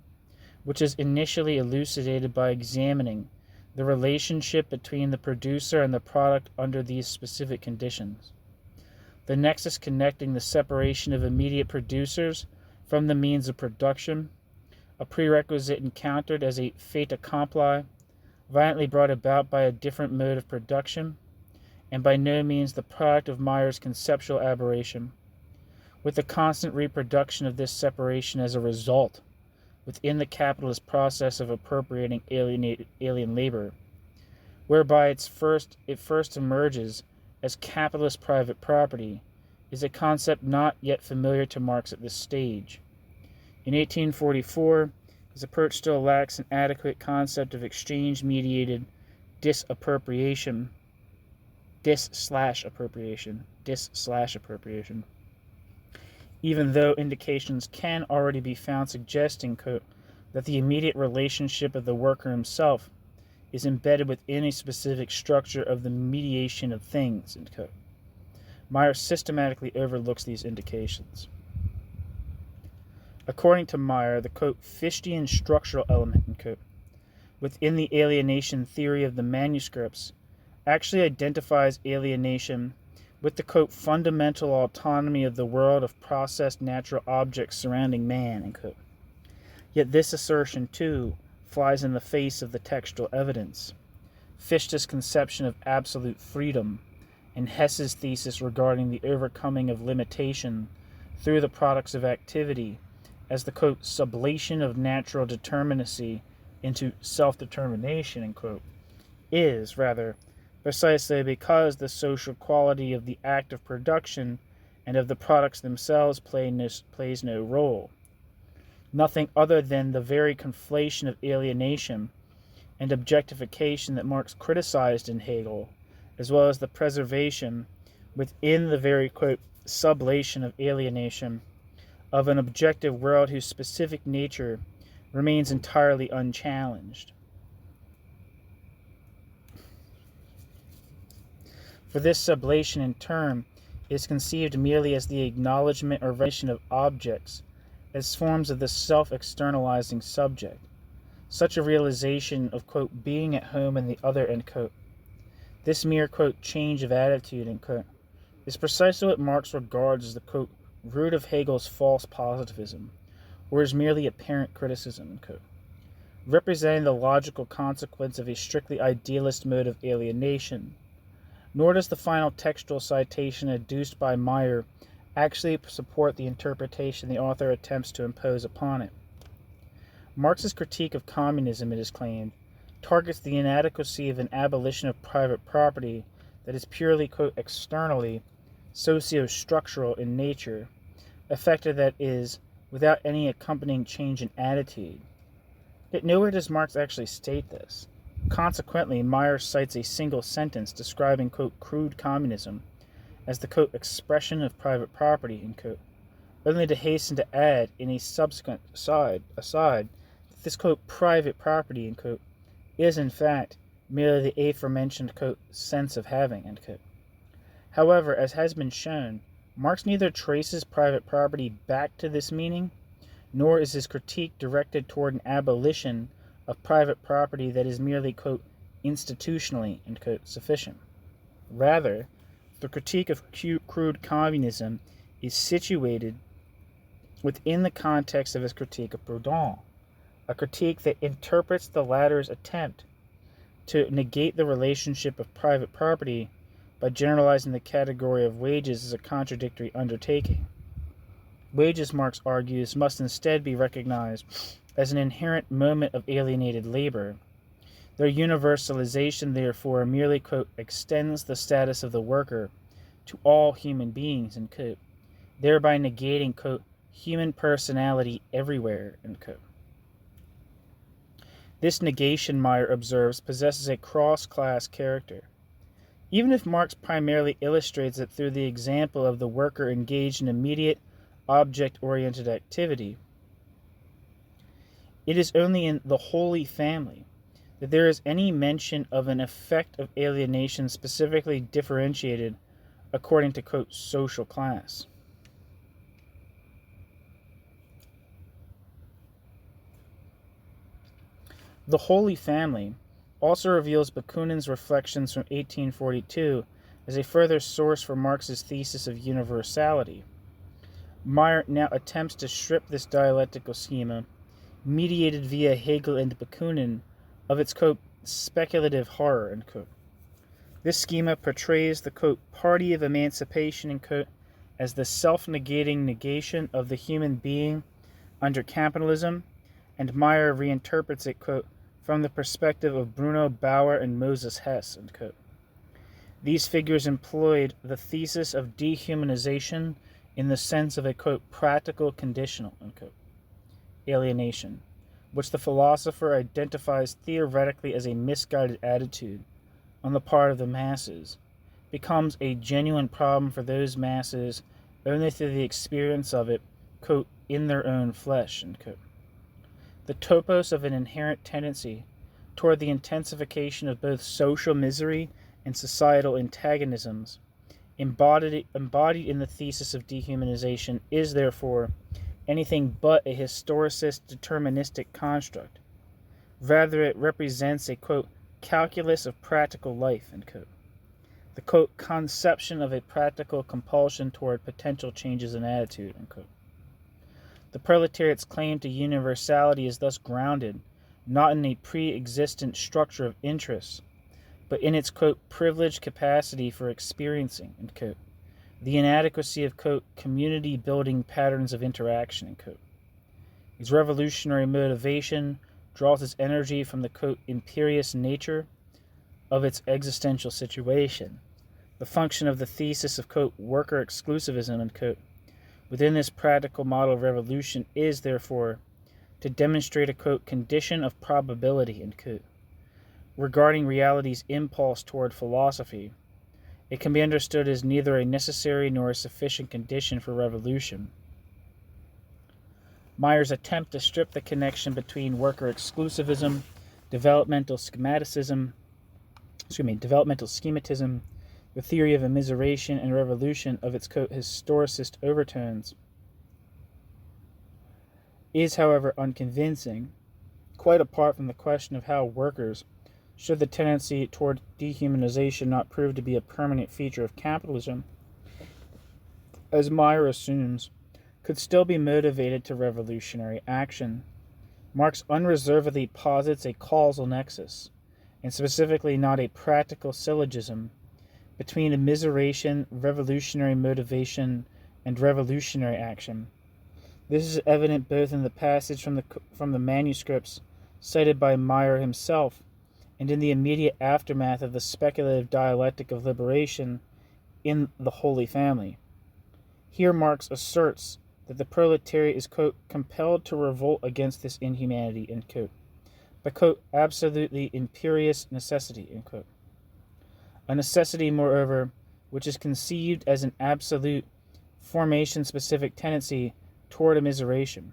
which is initially elucidated by examining the relationship between the producer and the product under these specific conditions. The nexus connecting the separation of immediate producers from the means of production, a prerequisite encountered as a fait accompli, violently brought about by a different mode of production, and by no means the product of Meyer's conceptual aberration, with the constant reproduction of this separation as a result within the capitalist process of appropriating alien labor, whereby it first emerges as capitalist private property, is a concept not yet familiar to Marx at this stage. In 1844, his approach still lacks an adequate concept of exchange-mediated dis-appropriation, even though indications can already be found suggesting, quote, that the immediate relationship of the worker himself is embedded within a specific structure of the mediation of things, end quote. Meyer systematically overlooks these indications. According to Meyer, the, quote, Fichtean structural element, end quote, within the alienation theory of the manuscripts actually identifies alienation with the, quote, fundamental autonomy of the world of processed natural objects surrounding man, end quote. Yet this assertion, too, flies in the face of the textual evidence, Fichte's conception of absolute freedom, and Hess's thesis regarding the overcoming of limitation through the products of activity as the, quote, sublation of natural determinacy into self-determination, end quote, is, rather, precisely because the social quality of the act of production and of the products themselves plays no role. Nothing other than the very conflation of alienation and objectification that Marx criticized in Hegel, as well as the preservation within the very, quote, sublation of alienation of an objective world whose specific nature remains entirely unchallenged. For this sublation, in turn, is conceived merely as the acknowledgement or recognition of objects as forms of the self-externalizing subject. Such a realization of, quote, being at home in the other, end quote, this mere, quote, change of attitude, end quote, is precisely what Marx regards as the, quote, root of Hegel's false positivism, or as merely apparent criticism, end quote, representing the logical consequence of a strictly idealist mode of alienation. Nor does the final textual citation adduced by Meyer actually support the interpretation the author attempts to impose upon it. Marx's critique of communism, it is claimed, targets the inadequacy of an abolition of private property that is purely, quote, externally, socio-structural in nature, effected that is, without any accompanying change in attitude. Yet nowhere does Marx actually state this. Consequently, Meyer cites a single sentence describing, quote, crude communism as the, quote, expression of private property, end quote, only to hasten to add in a subsequent aside that this, quote, private property, end quote, is in fact merely the aforementioned, quote, sense of having, end quote. However, as has been shown, Marx neither traces private property back to this meaning, nor is his critique directed toward an abolition of private property that is merely, quote, institutionally, end quote, sufficient. Rather, the critique of crude communism is situated within the context of his critique of Proudhon, a critique that interprets the latter's attempt to negate the relationship of private property by generalizing the category of wages as a contradictory undertaking. Wages, Marx argues, must instead be recognized as an inherent moment of alienated labor. Their universalization, therefore, merely, quote, extends the status of the worker to all human beings, end quote, thereby negating, quote, human personality everywhere, end quote. This negation, Meyer observes, possesses a cross-class character. Even if Marx primarily illustrates it through the example of the worker engaged in immediate, object-oriented activity, it is only in the Holy Family that there is any mention of an effect of alienation specifically differentiated according to, quote, social class. The Holy Family also reveals Bakunin's reflections from 1842 as a further source for Marx's thesis of universality. Meyer now attempts to strip this dialectical schema, mediated via Hegel and Bakunin, of its, quote, speculative horror, end quote. This schema portrays the, quote, party of emancipation, end quote, as the self-negating negation of the human being under capitalism, and Meyer reinterprets it, quote, from the perspective of Bruno Bauer and Moses Hess, end quote. These figures employed the thesis of dehumanization in the sense of a, quote, practical conditional, end quote, alienation, which the philosopher identifies theoretically as a misguided attitude on the part of the masses, becomes a genuine problem for those masses only through the experience of it, quote, in their own flesh, end quote. The topos of an inherent tendency toward the intensification of both social misery and societal antagonisms, embodied in the thesis of dehumanization, is therefore anything but a historicist deterministic construct. Rather, it represents a, quote, calculus of practical life, end quote. The, quote, conception of a practical compulsion toward potential changes in attitude, end quote. The proletariat's claim to universality is thus grounded not in a pre-existent structure of interests, but in its, quote, privileged capacity for experiencing, end quote, the inadequacy of, quote, community-building patterns of interaction, end quote. Its revolutionary motivation draws its energy from the, quote, imperious nature of its existential situation. The function of the thesis of, quote, worker exclusivism, end quote, within this practical model of revolution is, therefore, to demonstrate a, quote, condition of probability, end quote. Regarding reality's impulse toward philosophy, it can be understood as neither a necessary nor a sufficient condition for revolution. Meyer's attempt to strip the connection between worker exclusivism, developmental schematism, the theory of immiseration and revolution of its, quote, historicist overtones, is, however, unconvincing, quite apart from the question of how workers, should the tendency toward dehumanization not prove to be a permanent feature of capitalism, as Meyer assumes, could still be motivated to revolutionary action. Marx unreservedly posits a causal nexus, and specifically not a practical syllogism, between immiseration, revolutionary motivation, and revolutionary action, This is evident both in the passage from the manuscripts cited by Meyer himself and in the immediate aftermath of the speculative dialectic of liberation in the Holy Family. Here Marx asserts that the proletariat is, quote, compelled to revolt against this inhumanity, end quote, by, quote, absolutely imperious necessity, end quote. A necessity, moreover, which is conceived as an absolute formation-specific tendency toward immiseration.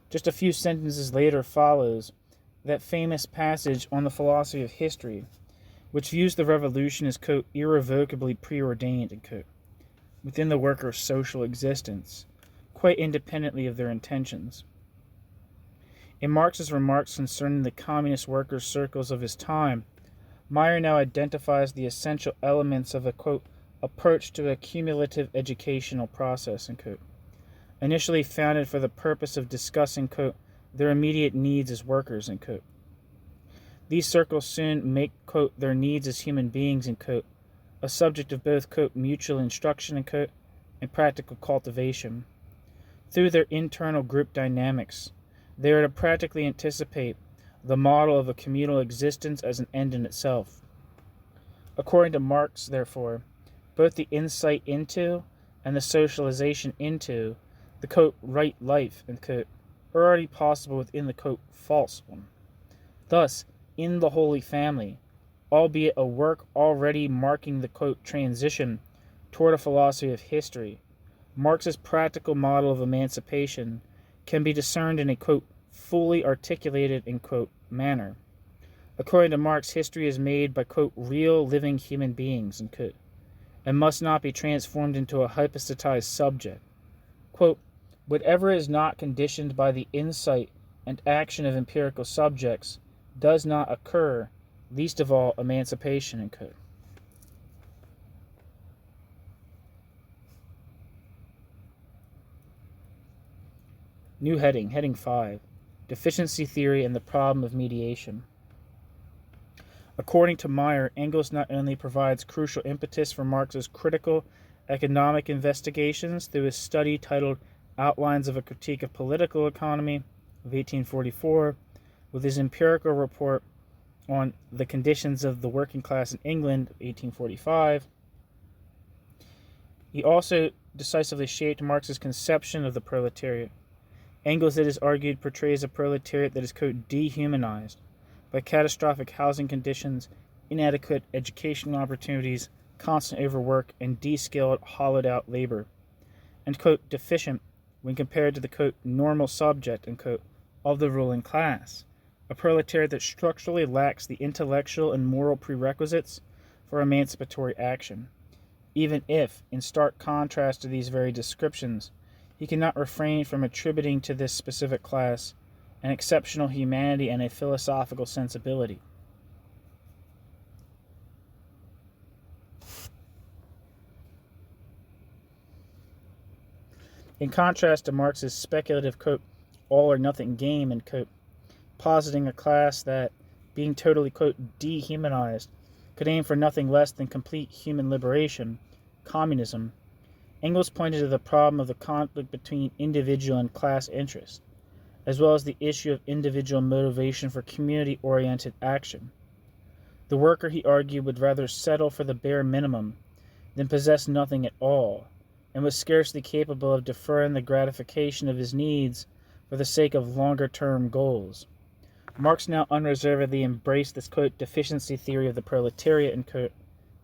Just a few sentences later follows that famous passage on the philosophy of history, which views the revolution as, quote, irrevocably preordained, end quote, within the workers' social existence, quite independently of their intentions. In Marx's remarks concerning the communist workers' circles of his time, Meyer now identifies the essential elements of a, quote, approach to a cumulative educational process, end quote, initially founded for the purpose of discussing, quote, their immediate needs as workers, end quote. These circles soon make, quote, their needs as human beings, end quote, a subject of both, quote, mutual instruction, end quote, and practical cultivation. Through their internal group dynamics, they are to practically anticipate the model of a communal existence as an end in itself. According to Marx, therefore, both the insight into and the socialization into the, quote, right life, end quote, are already possible within the, quote, false one. Thus, in the Holy Family, albeit a work already marking the, quote, transition toward a philosophy of history, Marx's practical model of emancipation can be discerned in a, quote, fully articulated, end quote, manner. According to Marx, history is made by, quote, real living human beings, end quote, and must not be transformed into a hypostatized subject. Quote, whatever is not conditioned by the insight and action of empirical subjects does not occur, least of all emancipation, end quote. New heading, heading 5, Deficiency Theory and the Problem of Mediation. According to Meyer, Engels not only provides crucial impetus for Marx's critical economic investigations through his study titled Outlines of a Critique of Political Economy of 1844, with his empirical report on the conditions of the working class in England of 1845, he also decisively shaped Marx's conception of the proletariat. Engels, it is argued, portrays a proletariat that is, quote, dehumanized by catastrophic housing conditions, inadequate educational opportunities, constant overwork, and de-skilled, hollowed-out labor, and, quote, deficient when compared to the, quote, normal subject, end quote, of the ruling class, a proletariat that structurally lacks the intellectual and moral prerequisites for emancipatory action, even if, in stark contrast to these very descriptions, he cannot refrain from attributing to this specific class an exceptional humanity and a philosophical sensibility. In contrast to Marx's speculative, quote, all-or-nothing game, and, quote, positing a class that, being totally, quote, dehumanized, could aim for nothing less than complete human liberation, communism, Engels pointed to the problem of the conflict between individual and class interest, as well as the issue of individual motivation for community-oriented action. The worker, he argued, would rather settle for the bare minimum than possess nothing at all, and was scarcely capable of deferring the gratification of his needs for the sake of longer-term goals. Marx now unreservedly embraced this, quote, deficiency theory of the proletariat, end quote,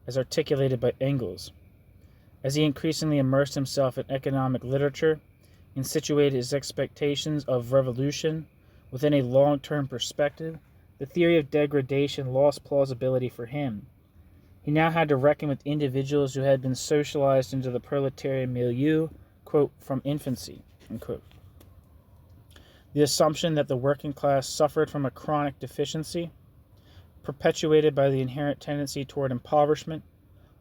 as articulated by Engels. As he increasingly immersed himself in economic literature and situated his expectations of revolution within a long-term perspective, the theory of degradation lost plausibility for him. He now had to reckon with individuals who had been socialized into the proletarian milieu, quote, from infancy, end quote. The assumption that the working class suffered from a chronic deficiency, perpetuated by the inherent tendency toward impoverishment,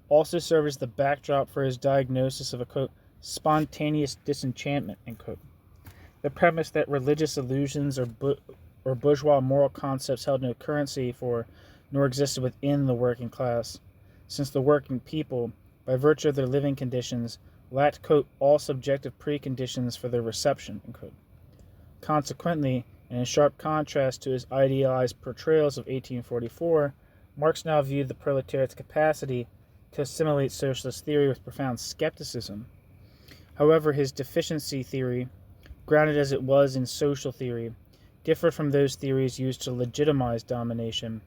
also served as the backdrop for his diagnosis of a, quote, spontaneous disenchantment, end quote. The premise that religious illusions or bourgeois moral concepts held no currency for nor existed within the working class, since the working people, by virtue of their living conditions, lacked, quote, all subjective preconditions for their reception, unquote. Consequently, and in sharp contrast to his idealized portrayals of 1844, Marx now viewed the proletariat's capacity to assimilate socialist theory with profound skepticism. However, his deficiency theory, grounded as it was in social theory, differed from those theories used to legitimize domination,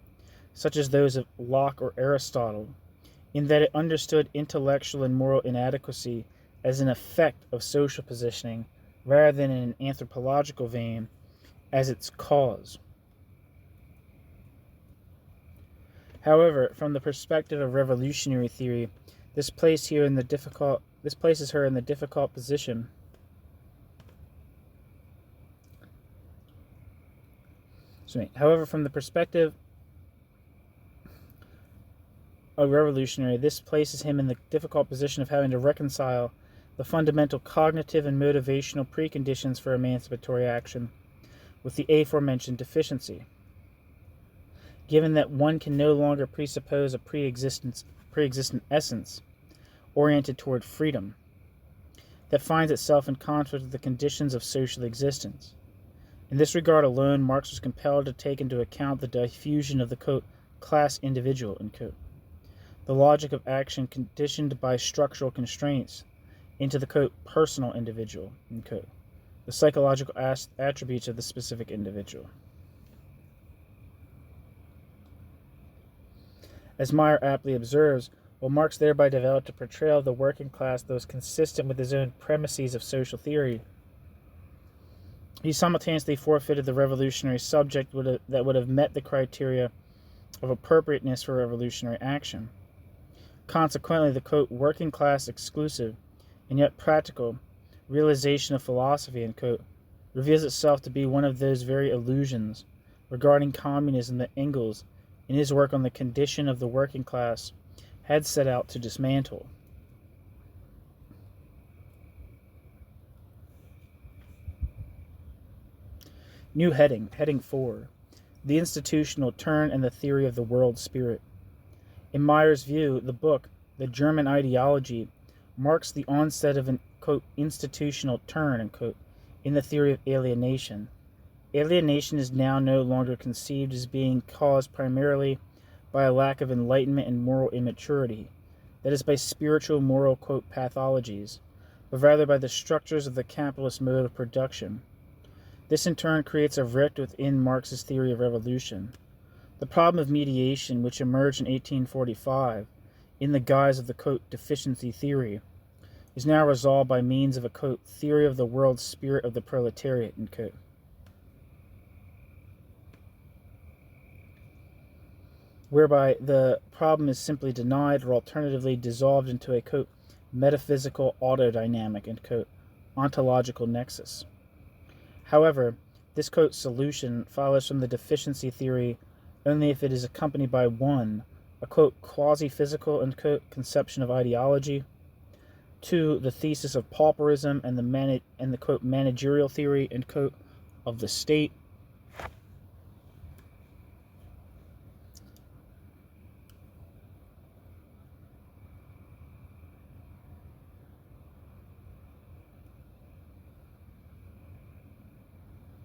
such as those of Locke or Aristotle, in that it understood intellectual and moral inadequacy as an effect of social positioning rather than in an anthropological vein as its cause. However, from the perspective of revolutionary theory, this places her in the difficult position However, from the perspective of revolutionary, this places him in the difficult position of having to reconcile the fundamental cognitive and motivational preconditions for emancipatory action with the aforementioned deficiency. Given that one can no longer presuppose a pre-existent essence oriented toward freedom that finds itself in conflict with the conditions of social existence. In this regard alone, Marx was compelled to take into account the diffusion of the, quote, class individual, unquote, the logic of action conditioned by structural constraints into the, quote, personal individual, unquote, the psychological attributes of the specific individual. As Meyer aptly observes, while Marx thereby developed a portrayal of the working class that was consistent with his own premises of social theory, he simultaneously forfeited the revolutionary subject that would have met the criteria of appropriateness for revolutionary action. Consequently, the, quote, working class exclusive and yet practical realization of philosophy, unquote, reveals itself to be one of those very illusions regarding communism that Engels, in his work on the condition of the working class, had set out to dismantle. New heading, heading 4, the institutional turn and the theory of the world spirit. In Meyer's view, the book, The German Ideology, marks the onset of an, quote, institutional turn, unquote, in the theory of alienation. Alienation is now no longer conceived as being caused primarily by a lack of enlightenment and moral immaturity, that is, by spiritual moral, quote, pathologies, but rather by the structures of the capitalist mode of production. This in turn creates a rift within Marx's theory of revolution. The problem of mediation, which emerged in 1845 in the guise of the, quote, deficiency theory, is now resolved by means of a, quote, theory of the world spirit of the proletariat, unquote. Whereby the problem is simply denied or alternatively dissolved into a, quote, metaphysical autodynamic, and, quote, ontological nexus. However, this, quote, solution follows from the deficiency theory only if it is accompanied by one, a, quote, quasi-physical, and, quote, conception of ideology, two, the thesis of pauperism and the quote, managerial theory, and, quote, of the state,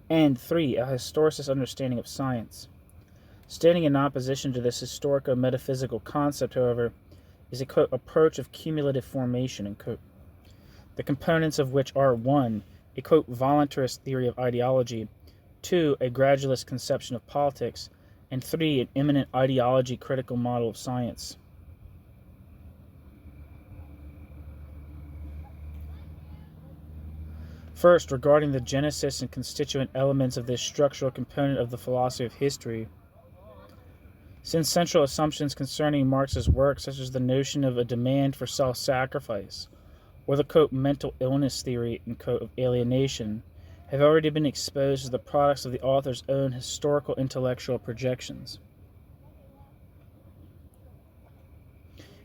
and three, a historicist understanding of science. Standing in opposition to this historico-metaphysical concept, however, is a, quote, approach of cumulative formation, and, quote, the components of which are 1, a, quote, voluntarist theory of ideology, 2, a gradualist conception of politics, and 3, an immanent ideology-critical model of science. First, regarding the genesis and constituent elements of this structural component of the philosophy of history, since central assumptions concerning Marx's work, such as the notion of a demand for self-sacrifice, or the, quote, mental illness theory, and, quote, of alienation, have already been exposed as the products of the author's own historical intellectual projections.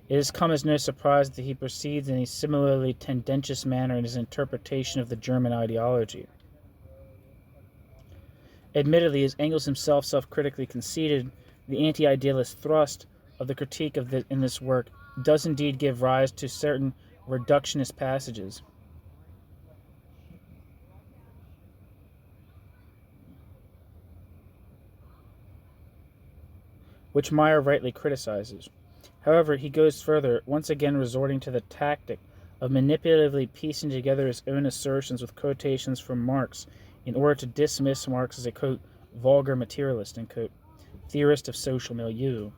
It has come as no surprise that he proceeds in a similarly tendentious manner in his interpretation of the German ideology. Admittedly, as Engels himself self-critically conceded, the anti-idealist thrust of the critique in this work does indeed give rise to certain reductionist passages, which Meyer rightly criticizes. However, he goes further, once again resorting to the tactic of manipulatively piecing together his own assertions with quotations from Marx in order to dismiss Marx as a, quote, vulgar materialist, end quote, theorist of social milieu.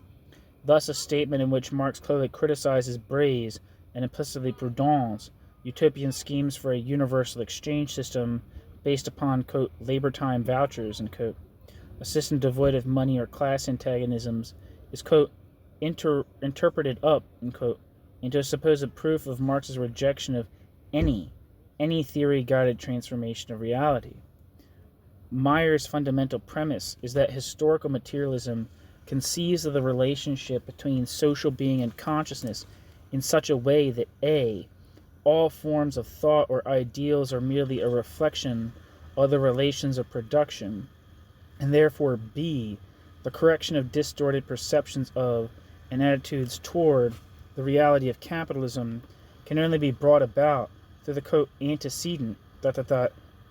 Thus, a statement in which Marx clearly criticizes Bray's and implicitly Proudhon's utopian schemes for a universal exchange system based upon, quote, labor time vouchers, end quote, a system devoid of money or class antagonisms, is, quote, interpreted up, end quote, into a supposed proof of Marx's rejection of any theory-guided transformation of reality. Meyer's fundamental premise is that historical materialism conceives of the relationship between social being and consciousness in such a way that A, all forms of thought or ideals are merely a reflection of the relations of production, and therefore B, the correction of distorted perceptions of and attitudes toward the reality of capitalism can only be brought about through the, quote, antecedent,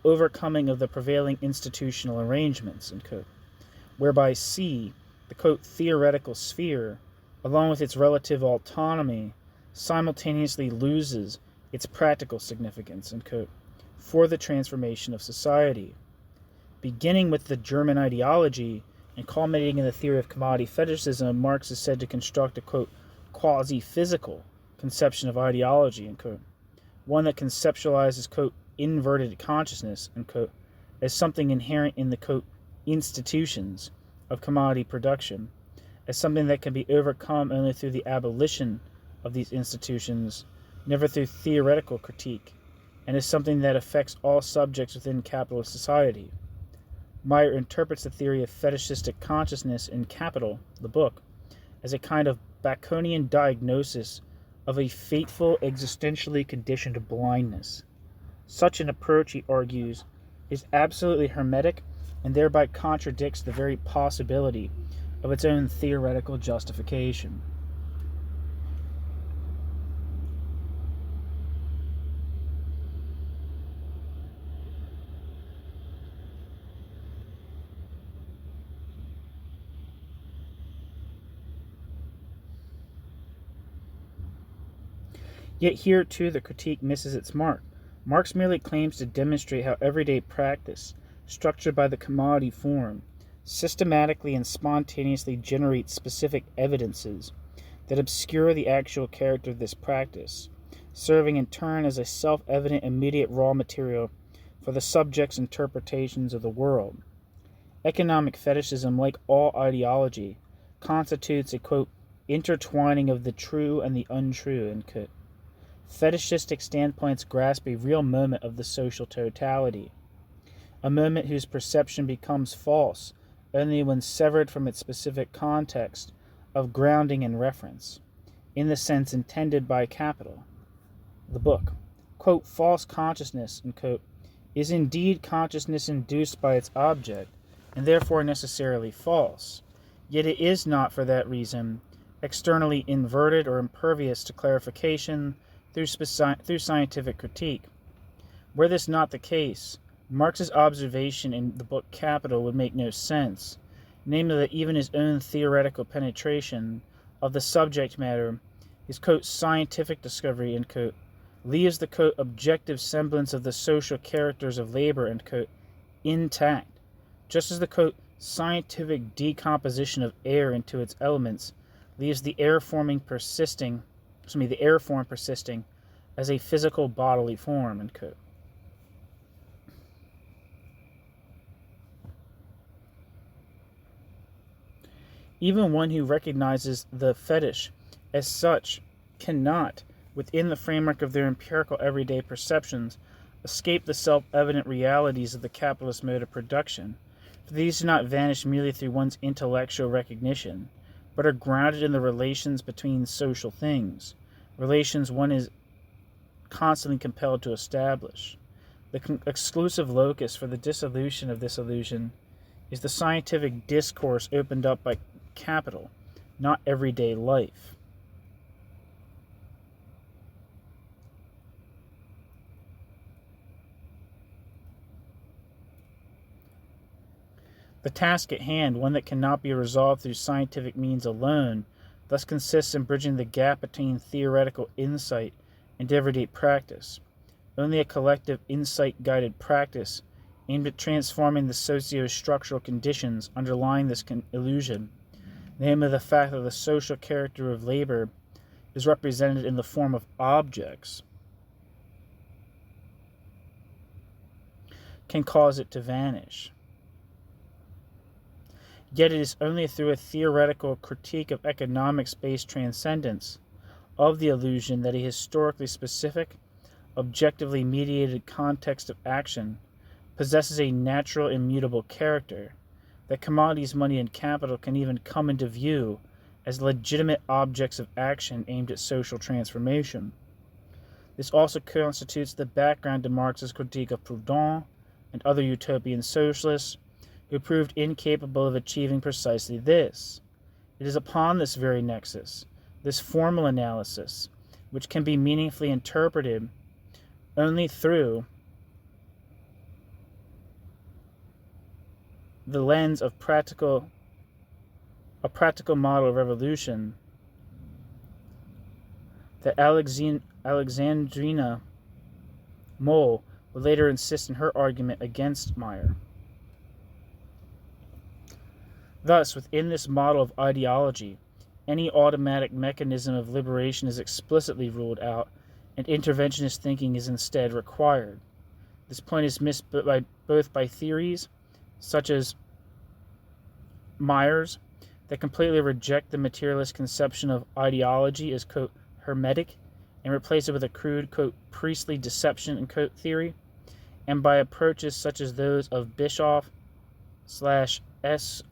overcoming of the prevailing institutional arrangements, end quote, whereby C, the, quote, theoretical sphere, along with its relative autonomy, simultaneously loses its practical significance, end quote, for the transformation of society. Beginning with the German ideology and culminating in the theory of commodity fetishism, Marx is said to construct a, quote, quasi-physical conception of ideology, end quote, one that conceptualizes, quote, inverted consciousness, end quote, as something inherent in the, quote, institutions of commodity production, as something that can be overcome only through the abolition of these institutions, never through theoretical critique, and as something that affects all subjects within capitalist society. Meyer interprets the theory of fetishistic consciousness in Capital, the book, as a kind of Baconian diagnosis of a fateful, existentially conditioned blindness. Such an approach, he argues, is absolutely hermetic and thereby contradicts the very possibility of its own theoretical justification. Yet here, too, the critique misses its mark. Marx merely claims to demonstrate how everyday practice, structured by the commodity form, systematically and spontaneously generates specific evidences that obscure the actual character of this practice, serving in turn as a self-evident immediate raw material for the subject's interpretations of the world. Economic fetishism, like all ideology, constitutes a, quote, intertwining of the true and the untrue, end quote. Fetishistic standpoints grasp a real moment of the social totality, a moment whose perception becomes false only when severed from its specific context of grounding and reference, in the sense intended by Capital. The book, quote, false consciousness, end quote, is indeed consciousness induced by its object, and therefore necessarily false, yet it is not for that reason externally inverted or impervious to clarification through scientific critique. Were this not the case, Marx's observation in the book Capital would make no sense, namely that even his own theoretical penetration of the subject matter, his, quote, scientific discovery, end quote, leaves the, quote, objective semblance of the social characters of labor, end quote, intact, just as the, quote, scientific decomposition of air into its elements leaves the air form persisting as a physical bodily form, end quote. Even one who recognizes the fetish as such cannot, within the framework of their empirical everyday perceptions, escape the self-evident realities of the capitalist mode of production, for these do not vanish merely through one's intellectual recognition, but are grounded in the relations between social things, relations one is constantly compelled to establish. The exclusive locus for the dissolution of this illusion is the scientific discourse opened up by Capital, not everyday life. The task at hand, one that cannot be resolved through scientific means alone, thus consists in bridging the gap between theoretical insight and everyday practice. Only a collective insight-guided practice aimed at transforming the socio-structural conditions underlying this illusion, namely the fact that the social character of labor is represented in the form of objects, can cause it to vanish. Yet it is only through a theoretical critique of economics-based transcendence of the illusion that a historically specific, objectively mediated context of action possesses a natural immutable character, that commodities, money, and capital can even come into view as legitimate objects of action aimed at social transformation. This also constitutes the background to Marx's critique of Proudhon and other utopian socialists who proved incapable of achieving precisely this. It is upon this very nexus, this formal analysis, which can be meaningfully interpreted only through the lens of a practical model of revolution, that Alexandrina Moll would later insist in her argument against Meyer. Thus, within this model of ideology, any automatic mechanism of liberation is explicitly ruled out, and interventionist thinking is instead required. This point is missed both by theories, such as Meyer's, that completely reject the materialist conception of ideology as, quote, hermetic, and replace it with a crude, quote, priestly deception, unquote, theory, and by approaches such as those of Bischoff /SOST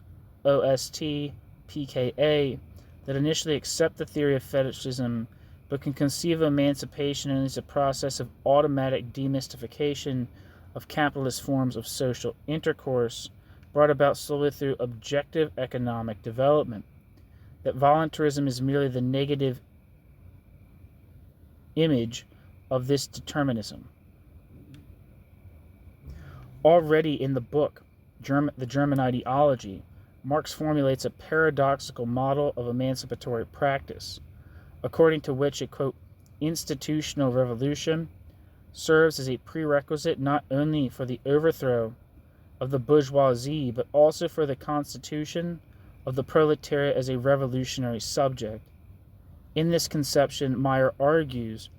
PKA that initially accept the theory of fetishism but can conceive of emancipation as a process of automatic demystification of capitalist forms of social intercourse brought about solely through objective economic development, that voluntarism is merely the negative image of this determinism. Already in the book, The German Ideology, Marx formulates a paradoxical model of emancipatory practice, according to which a, quote, institutional revolution serves as a prerequisite not only for the overthrow of the bourgeoisie, but also for the constitution of the proletariat as a revolutionary subject. In this conception, Meyer argues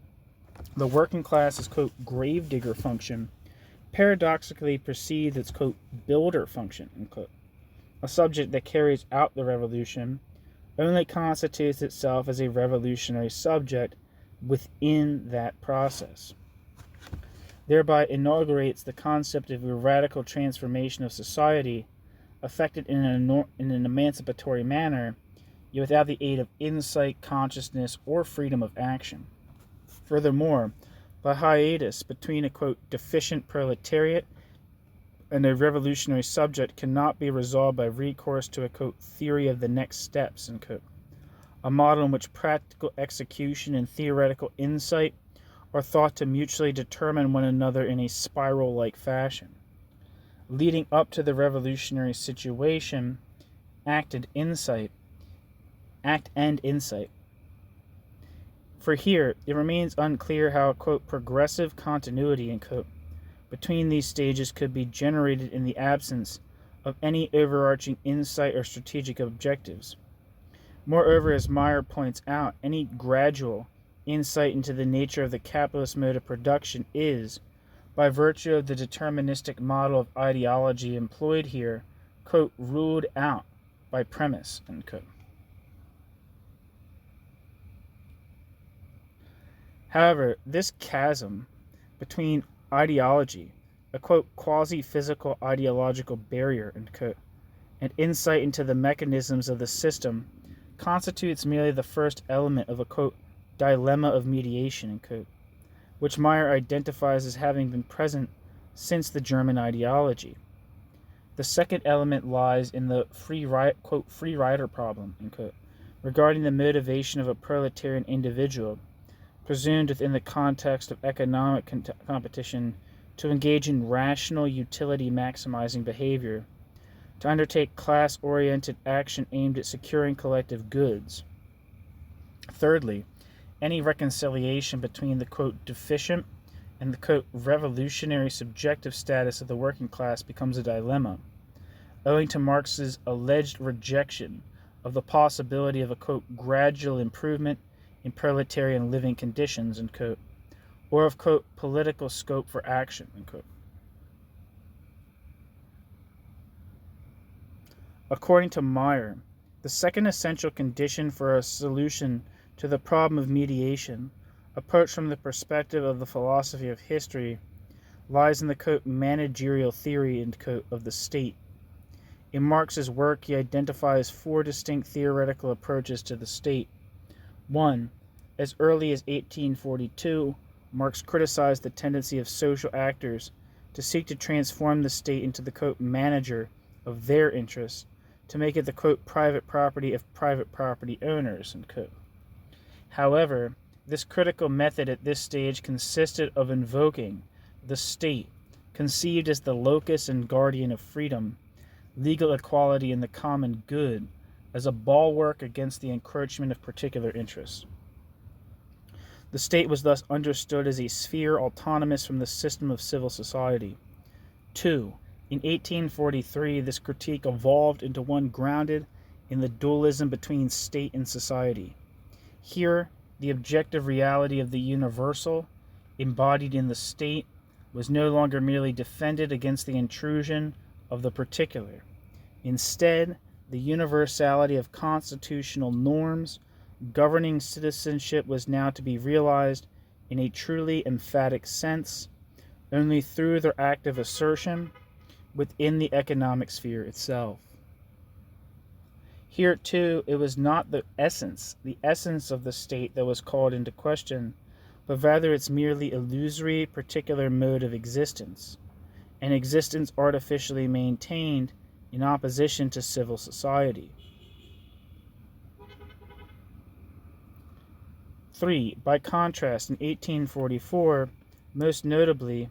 the working class's, quote, gravedigger function paradoxically precedes its, quote, builder function, unquote. A subject that carries out the revolution only constitutes itself as a revolutionary subject within that process, thereby inaugurates the concept of a radical transformation of society effected in an emancipatory manner, yet without the aid of insight, consciousness, or freedom of action. Furthermore, the hiatus between a, quote, deficient proletariat and a revolutionary subject cannot be resolved by recourse to a, quote, theory of the next steps, unquote, a model in which practical execution and theoretical insight are thought to mutually determine one another in a spiral-like fashion. Leading up to the revolutionary situation, act and insight. For here, it remains unclear how a, quote, progressive continuity, unquote, between these stages could be generated in the absence of any overarching insight or strategic objectives. Moreover, as Meyer points out, any gradual insight into the nature of the capitalist mode of production is, by virtue of the deterministic model of ideology employed here, quote, ruled out by premise, unquote. However, this chasm between ideology, a, quote, quasi-physical ideological barrier, unquote, and insight into the mechanisms of the system constitutes merely the first element of a, quote, dilemma of mediation, unquote, which Meyer identifies as having been present since the German ideology. The second element lies in the free rider problem, unquote, regarding the motivation of a proletarian individual, presumed within the context of economic competition to engage in rational utility maximizing behavior, to undertake class-oriented action aimed at securing collective goods. Thirdly, any reconciliation between the, quote, deficient and the, quote, revolutionary subjective status of the working class becomes a dilemma, owing to Marx's alleged rejection of the possibility of a, quote, gradual improvement in proletarian living conditions, end quote, or of, quote, political scope for action, end quote. According to Meyer, the second essential condition for a solution to the problem of mediation, approached from the perspective of the philosophy of history, lies in the, quote, managerial theory, end quote, of the state. In Marx's work, he identifies four distinct theoretical approaches to the state. 1. As early as 1842, Marx criticized the tendency of social actors to seek to transform the state into the, quote, manager of their interests, to make it the, quote, private property of private property owners, end quote. However, this critical method at this stage consisted of invoking the state, conceived as the locus and guardian of freedom, legal equality, and the common good, as a bulwark against the encroachment of particular interests. The state was thus understood as a sphere autonomous from the system of civil society. 2. In 1843, this critique evolved into one grounded in the dualism between state and society. Here, the objective reality of the universal, embodied in the state, was no longer merely defended against the intrusion of the particular. Instead, the universality of constitutional norms governing citizenship was now to be realized in a truly emphatic sense only through their active assertion within the economic sphere itself. Here, too, it was not the essence of the state that was called into question, but rather its merely illusory particular mode of existence, an existence artificially maintained in opposition to civil society. 3. By contrast, in 1844, most notably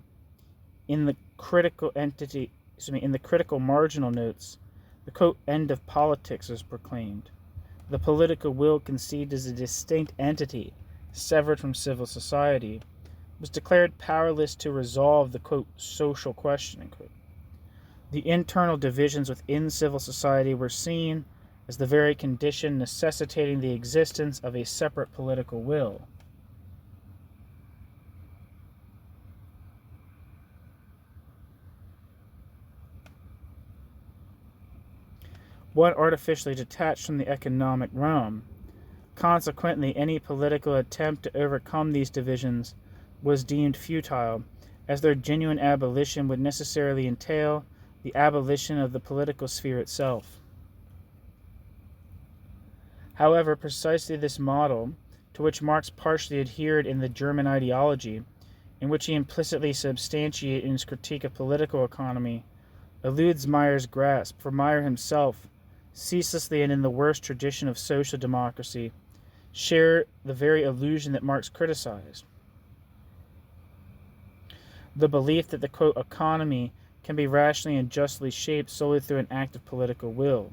in the critical marginal notes, the, quote, end of politics was proclaimed. The political will, conceived as a distinct entity severed from civil society, was declared powerless to resolve the, quote, social question, end quote. The internal divisions within civil society were seen as the very condition necessitating the existence of a separate political will. One artificially detached from the economic realm. Consequently, any political attempt to overcome these divisions was deemed futile, as their genuine abolition would necessarily entail the abolition of the political sphere itself. However, precisely this model, to which Marx partially adhered in the German ideology, in which he implicitly substantiated in his critique of political economy, eludes Meyer's grasp, for Meyer himself, ceaselessly and in the worst tradition of social democracy, shared the very illusion that Marx criticized. The belief that the, quote, economy can be rationally and justly shaped solely through an act of political will.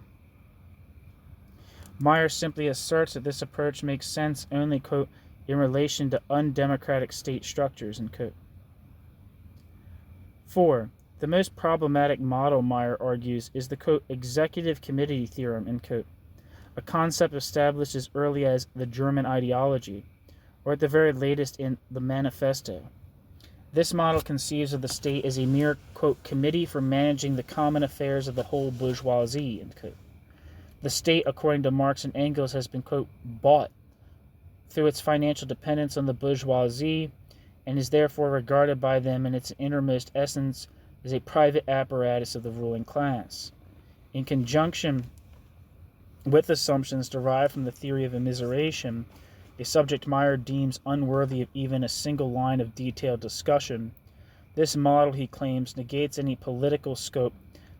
Meyer simply asserts that this approach makes sense only, quote, in relation to undemocratic state structures, end quote. 4. The most problematic model, Meyer argues, is the, quote, executive committee theorem, end quote, a concept established as early as the German ideology, or at the very latest in the Manifesto. This model conceives of the state as a mere, quote, committee for managing the common affairs of the whole bourgeoisie, end quote. The state, according to Marx and Engels, has been, quote, bought through its financial dependence on the bourgeoisie and is therefore regarded by them in its innermost essence as a private apparatus of the ruling class. In conjunction with assumptions derived from the theory of immiseration, a subject Meyer deems unworthy of even a single line of detailed discussion, this model, he claims, negates any political scope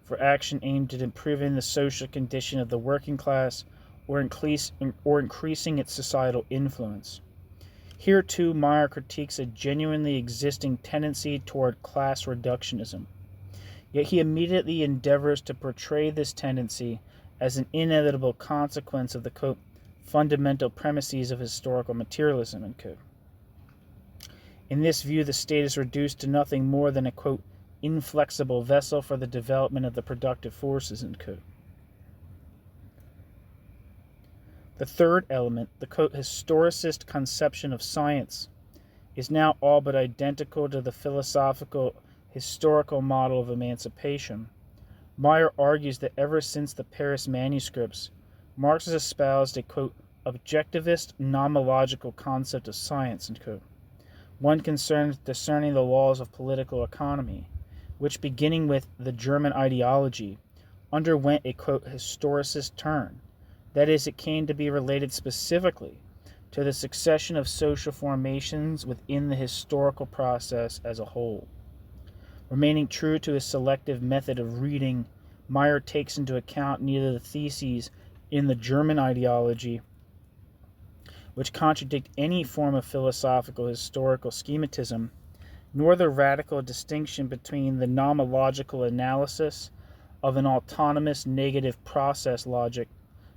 for action aimed at improving the social condition of the working class or increasing its societal influence. Here, too, Meyer critiques a genuinely existing tendency toward class reductionism. Yet he immediately endeavors to portray this tendency as an inevitable consequence of the, quote, fundamental premises of historical materialism, end quote. In this view, the state is reduced to nothing more than a, quote, inflexible vessel for the development of the productive forces, end quote. The third element, the, quote, historicist conception of science, is now all but identical to the philosophical historical model of emancipation. Meyer argues that ever since the Paris manuscripts, Marx has espoused a, quote, objectivist nomological concept of science, end quote, one concerned discerning the laws of political economy, which, beginning with the German ideology, underwent a, quote, historicist turn. That is, it came to be related specifically to the succession of social formations within the historical process as a whole. Remaining true to his selective method of reading, Meyer takes into account neither the theses in the German ideology, which contradict any form of philosophical historical schematism, nor the radical distinction between the nomological analysis of an autonomous negative process logic,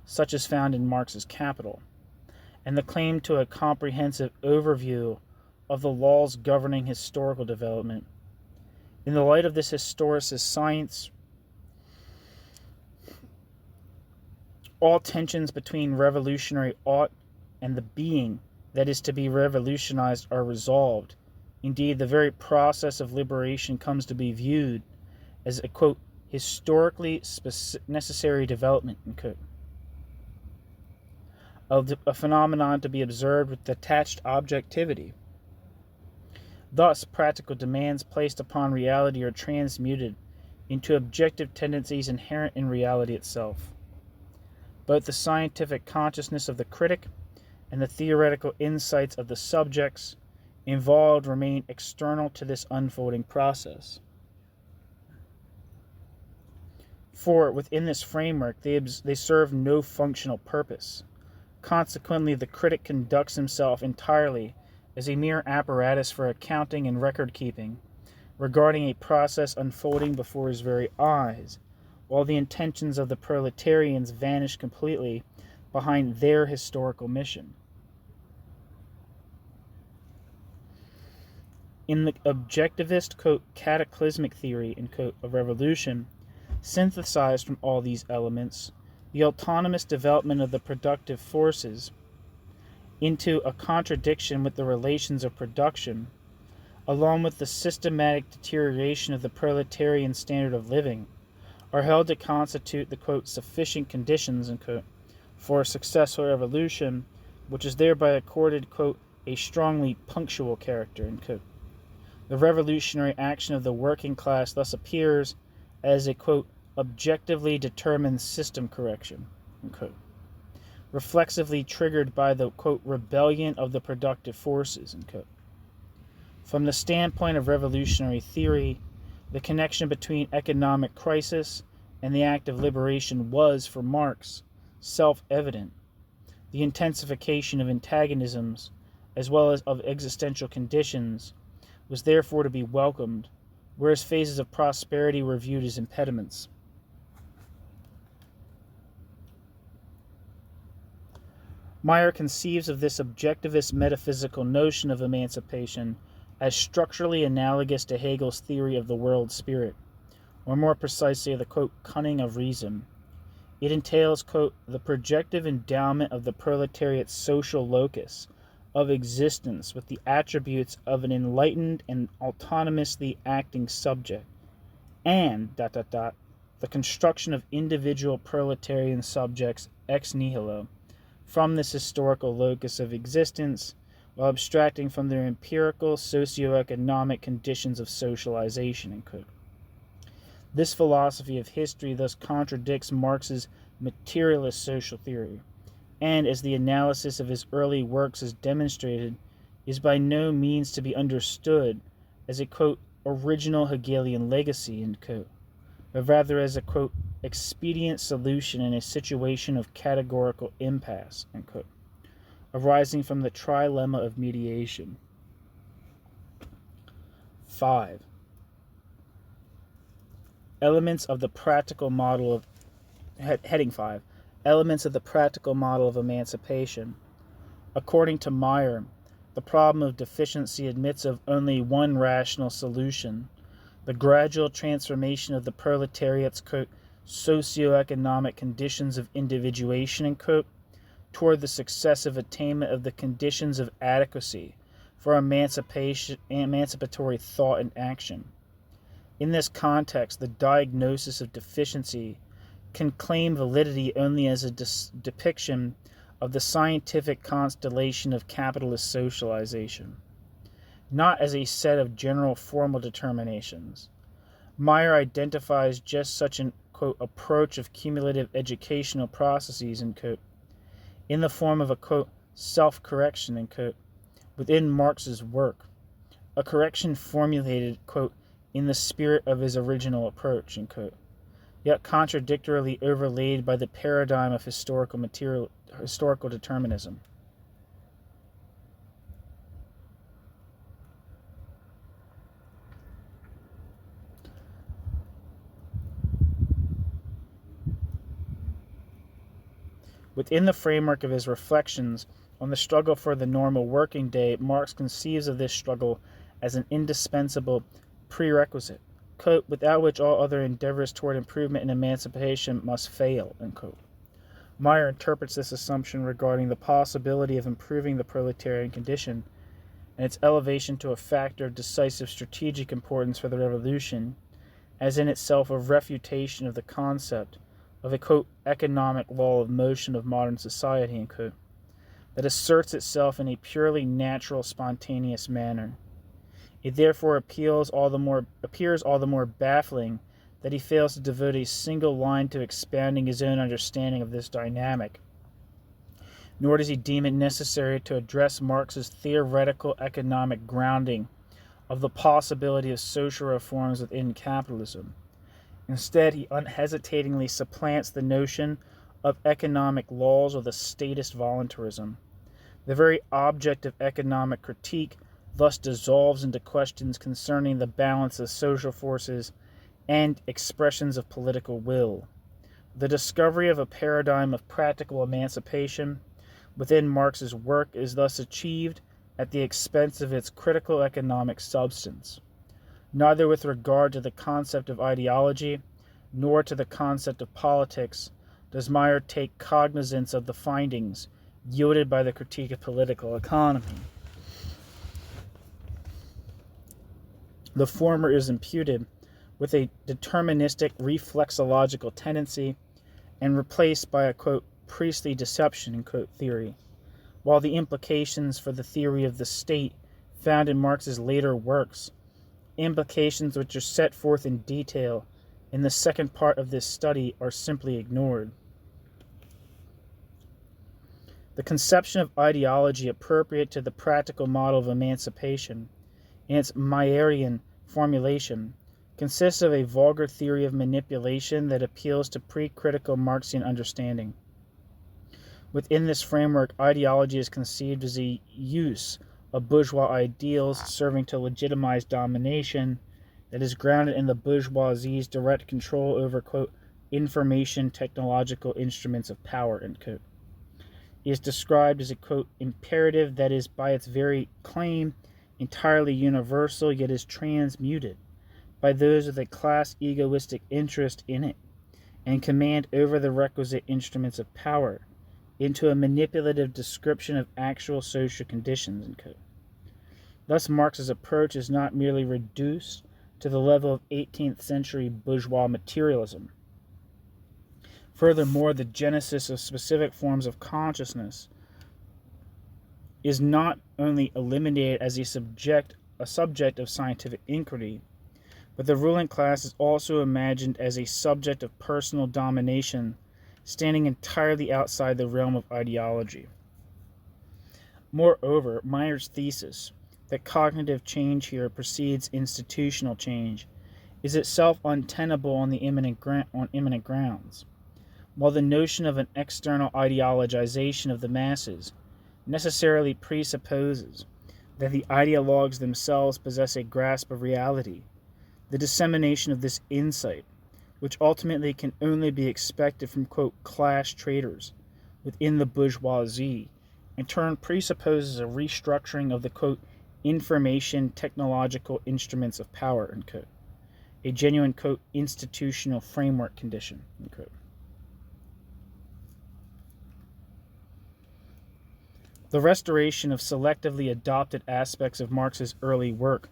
such as found in Marx's Capital, and the claim to a comprehensive overview of the laws governing historical development. In the light of this historicist science, all tensions between revolutionary ought and the being that is to be revolutionized are resolved. Indeed, the very process of liberation comes to be viewed as a, quote, historically necessary development, end quote, of a phenomenon to be observed with detached objectivity. Thus, practical demands placed upon reality are transmuted into objective tendencies inherent in reality itself. Both the scientific consciousness of the critic and the theoretical insights of the subjects involved remain external to this unfolding process. For within this framework, they serve no functional purpose. Consequently, the critic conducts himself entirely as a mere apparatus for accounting and record-keeping, regarding a process unfolding before his very eyes, while the intentions of the proletarians vanish completely behind their historical mission. In the objectivist, quote, cataclysmic theory, end quote, of revolution, synthesized from all these elements, the autonomous development of the productive forces into a contradiction with the relations of production, along with the systematic deterioration of the proletarian standard of living, are held to constitute the, quote, sufficient conditions, end quote, for a successful revolution, which is thereby accorded, quote, a strongly punctual character, end quote. The revolutionary action of the working class thus appears as a, quote, objectively determined system correction, end quote, reflexively triggered by the, quote, rebellion of the productive forces, end quote. From the standpoint of revolutionary theory, the connection between economic crisis and the act of liberation was, for Marx, self-evident. The intensification of antagonisms, as well as of existential conditions, was therefore to be welcomed, whereas phases of prosperity were viewed as impediments. Meyer conceives of this objectivist metaphysical notion of emancipation as structurally analogous to Hegel's theory of the world spirit, or more precisely the, quote, cunning of reason. It entails, quote, the projective endowment of the proletariat's social locus of existence with the attributes of an enlightened and autonomously acting subject, and, the construction of individual proletarian subjects ex nihilo from this historical locus of existence, while abstracting from their empirical socioeconomic conditions of socialization, end quote. This philosophy of history thus contradicts Marx's materialist social theory, and, as the analysis of his early works has demonstrated, is by no means to be understood as a, quote, original Hegelian legacy, end quote, but rather as a, quote, expedient solution in a situation of categorical impasse, end quote, arising from the trilemma of mediation. 5. Elements of the practical model of heading 5. Elements of the practical model of emancipation. According to Meyer, the problem of deficiency admits of only one rational solution: the gradual transformation of the proletariat's socioeconomic conditions of individuation toward the successive attainment of the conditions of adequacy for emancipatory thought and action. In this context, the diagnosis of deficiency can claim validity only as a depiction of the scientific constellation of capitalist socialization, not as a set of general formal determinations. Meyer identifies just such an, quote, approach of cumulative educational processes, in the form of a, quote, self-correction, within Marx's work, a correction formulated, quote, in the spirit of his original approach, yet contradictorily overlaid by the paradigm of historical determinism. Within the framework of his reflections on the struggle for the normal working day, Marx conceives of this struggle as an indispensable prerequisite, quote, without which all other endeavors toward improvement and emancipation must fail, unquote. Meyer interprets this assumption regarding the possibility of improving the proletarian condition and its elevation to a factor of decisive strategic importance for the revolution as in itself a refutation of the concept of a, quote, economic law of motion of modern society, unquote, that asserts itself in a purely natural, spontaneous manner. It therefore appears all the more baffling that he fails to devote a single line to expounding his own understanding of this dynamic, nor does he deem it necessary to address Marx's theoretical economic grounding of the possibility of social reforms within capitalism. Instead, he unhesitatingly supplants the notion of economic laws with a statist voluntarism. The very object of economic critique thus dissolves into questions concerning the balance of social forces and expressions of political will. The discovery of a paradigm of practical emancipation within Marx's work is thus achieved at the expense of its critical economic substance. Neither with regard to the concept of ideology nor to the concept of politics does Meyer take cognizance of the findings yielded by the critique of political economy. The former is imputed with a deterministic reflexological tendency and replaced by a, quote, priestly deception, unquote, theory, while the implications for the theory of the state found in Marx's later works, implications which are set forth in detail in the second part of this study, are simply ignored. The conception of ideology appropriate to the practical model of emancipation, in its Meyerian formulation, consists of a vulgar theory of manipulation that appeals to pre-critical Marxian understanding. Within this framework, ideology is conceived as a use of bourgeois ideals serving to legitimize domination that is grounded in the bourgeoisie's direct control over, quote, information technological instruments of power, end quote. It is described as a, quote, imperative that is by its very claim entirely universal, yet is transmuted by those with a class egoistic interest in it and command over the requisite instruments of power into a manipulative description of actual social conditions, end quote. Thus Marx's approach is not merely reduced to the level of 18th century bourgeois materialism. Furthermore, the genesis of specific forms of consciousness is not only eliminated as a subject of scientific inquiry, but the ruling class is also imagined as a subject of personal domination, standing entirely outside the realm of ideology. Moreover, Meyer's thesis that cognitive change here precedes institutional change is itself untenable on imminent grounds, while the notion of an external ideologization of the masses necessarily presupposes that the ideologues themselves possess a grasp of reality. The dissemination of this insight which ultimately can only be expected from, quote, class traders within the bourgeoisie, in turn presupposes a restructuring of the, quote, information technological instruments of power, unquote, a genuine, quote, institutional framework condition, unquote. The restoration of selectively adopted aspects of Marx's early work,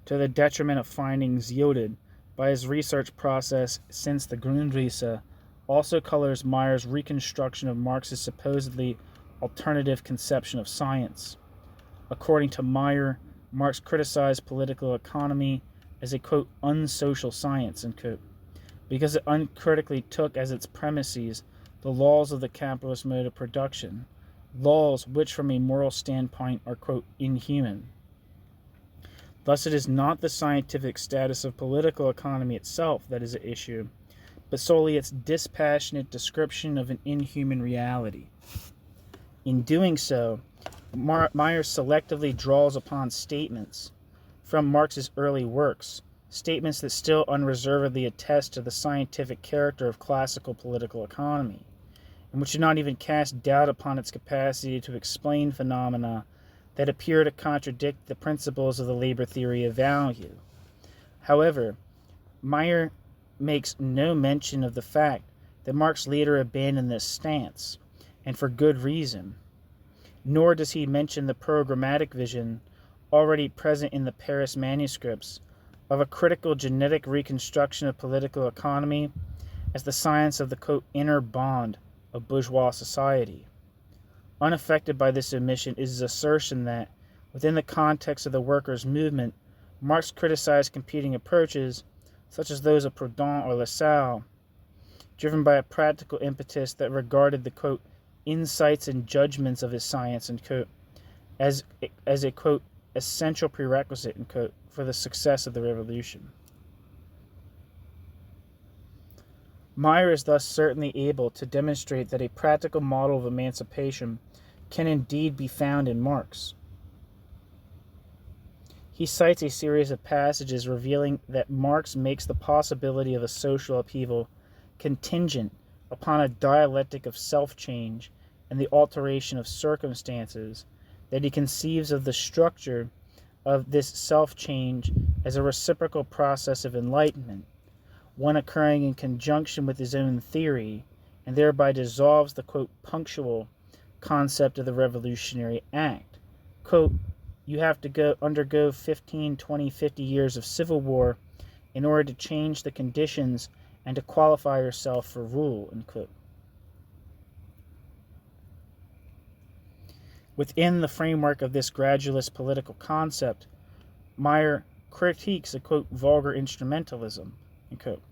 to the detriment of findings yielded by his research process since the Grundrisse, also colors Mayer's reconstruction of Marx's supposedly alternative conception of science. According to Mayer, Marx criticized political economy as a, quote, unsocial science, unquote, because it uncritically took as its premises the laws of the capitalist mode of production, laws which from a moral standpoint are, quote, inhuman. Thus it is not the scientific status of political economy itself that is at issue, but solely its dispassionate description of an inhuman reality. In doing so, Mayer selectively draws upon statements from Marx's early works, statements that still unreservedly attest to the scientific character of classical political economy, and which do not even cast doubt upon its capacity to explain phenomena that appear to contradict the principles of the labor theory of value. However, Mayer makes no mention of the fact that Marx later abandoned this stance, and for good reason, nor does he mention the programmatic vision already present in the Paris manuscripts of a critical genetic reconstruction of political economy as the science of the, quote, inner bond of bourgeois society. Unaffected by this omission is his assertion that, within the context of the workers' movement, Marx criticized competing approaches, such as those of Proudhon or Lassalle, driven by a practical impetus that regarded the, quote, insights and judgments of his science, and, quote, as a, quote, essential prerequisite, and, quote, for the success of the revolution. Mayer is thus certainly able to demonstrate that a practical model of emancipation can indeed be found in Marx. He cites a series of passages revealing that Marx makes the possibility of a social upheaval contingent upon a dialectic of self-change and the alteration of circumstances, that he conceives of the structure of this self-change as a reciprocal process of enlightenment, one occurring in conjunction with his own theory, and thereby dissolves the, quote, punctual concept of the revolutionary act. Quote, you have to undergo 15, 20, 50 years of civil war in order to change the conditions and to qualify yourself for rule, end quote. Within the framework of this gradualist political concept, Mayer critiques a, quote, vulgar instrumentalism, end quote,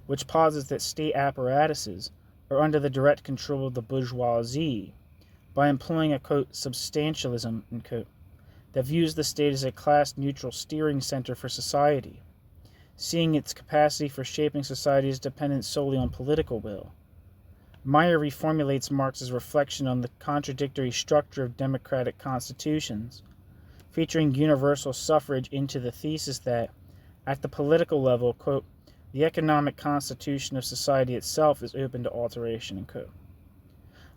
which posits that state apparatuses are under the direct control of the bourgeoisie by employing a, quote, substantialism, end quote, that views the state as a class-neutral steering center for society, seeing its capacity for shaping society as dependent solely on political will. Mayer reformulates Marx's reflection on the contradictory structure of democratic constitutions, featuring universal suffrage into the thesis that, at the political level, quote, the economic constitution of society itself is open to alteration, end quote.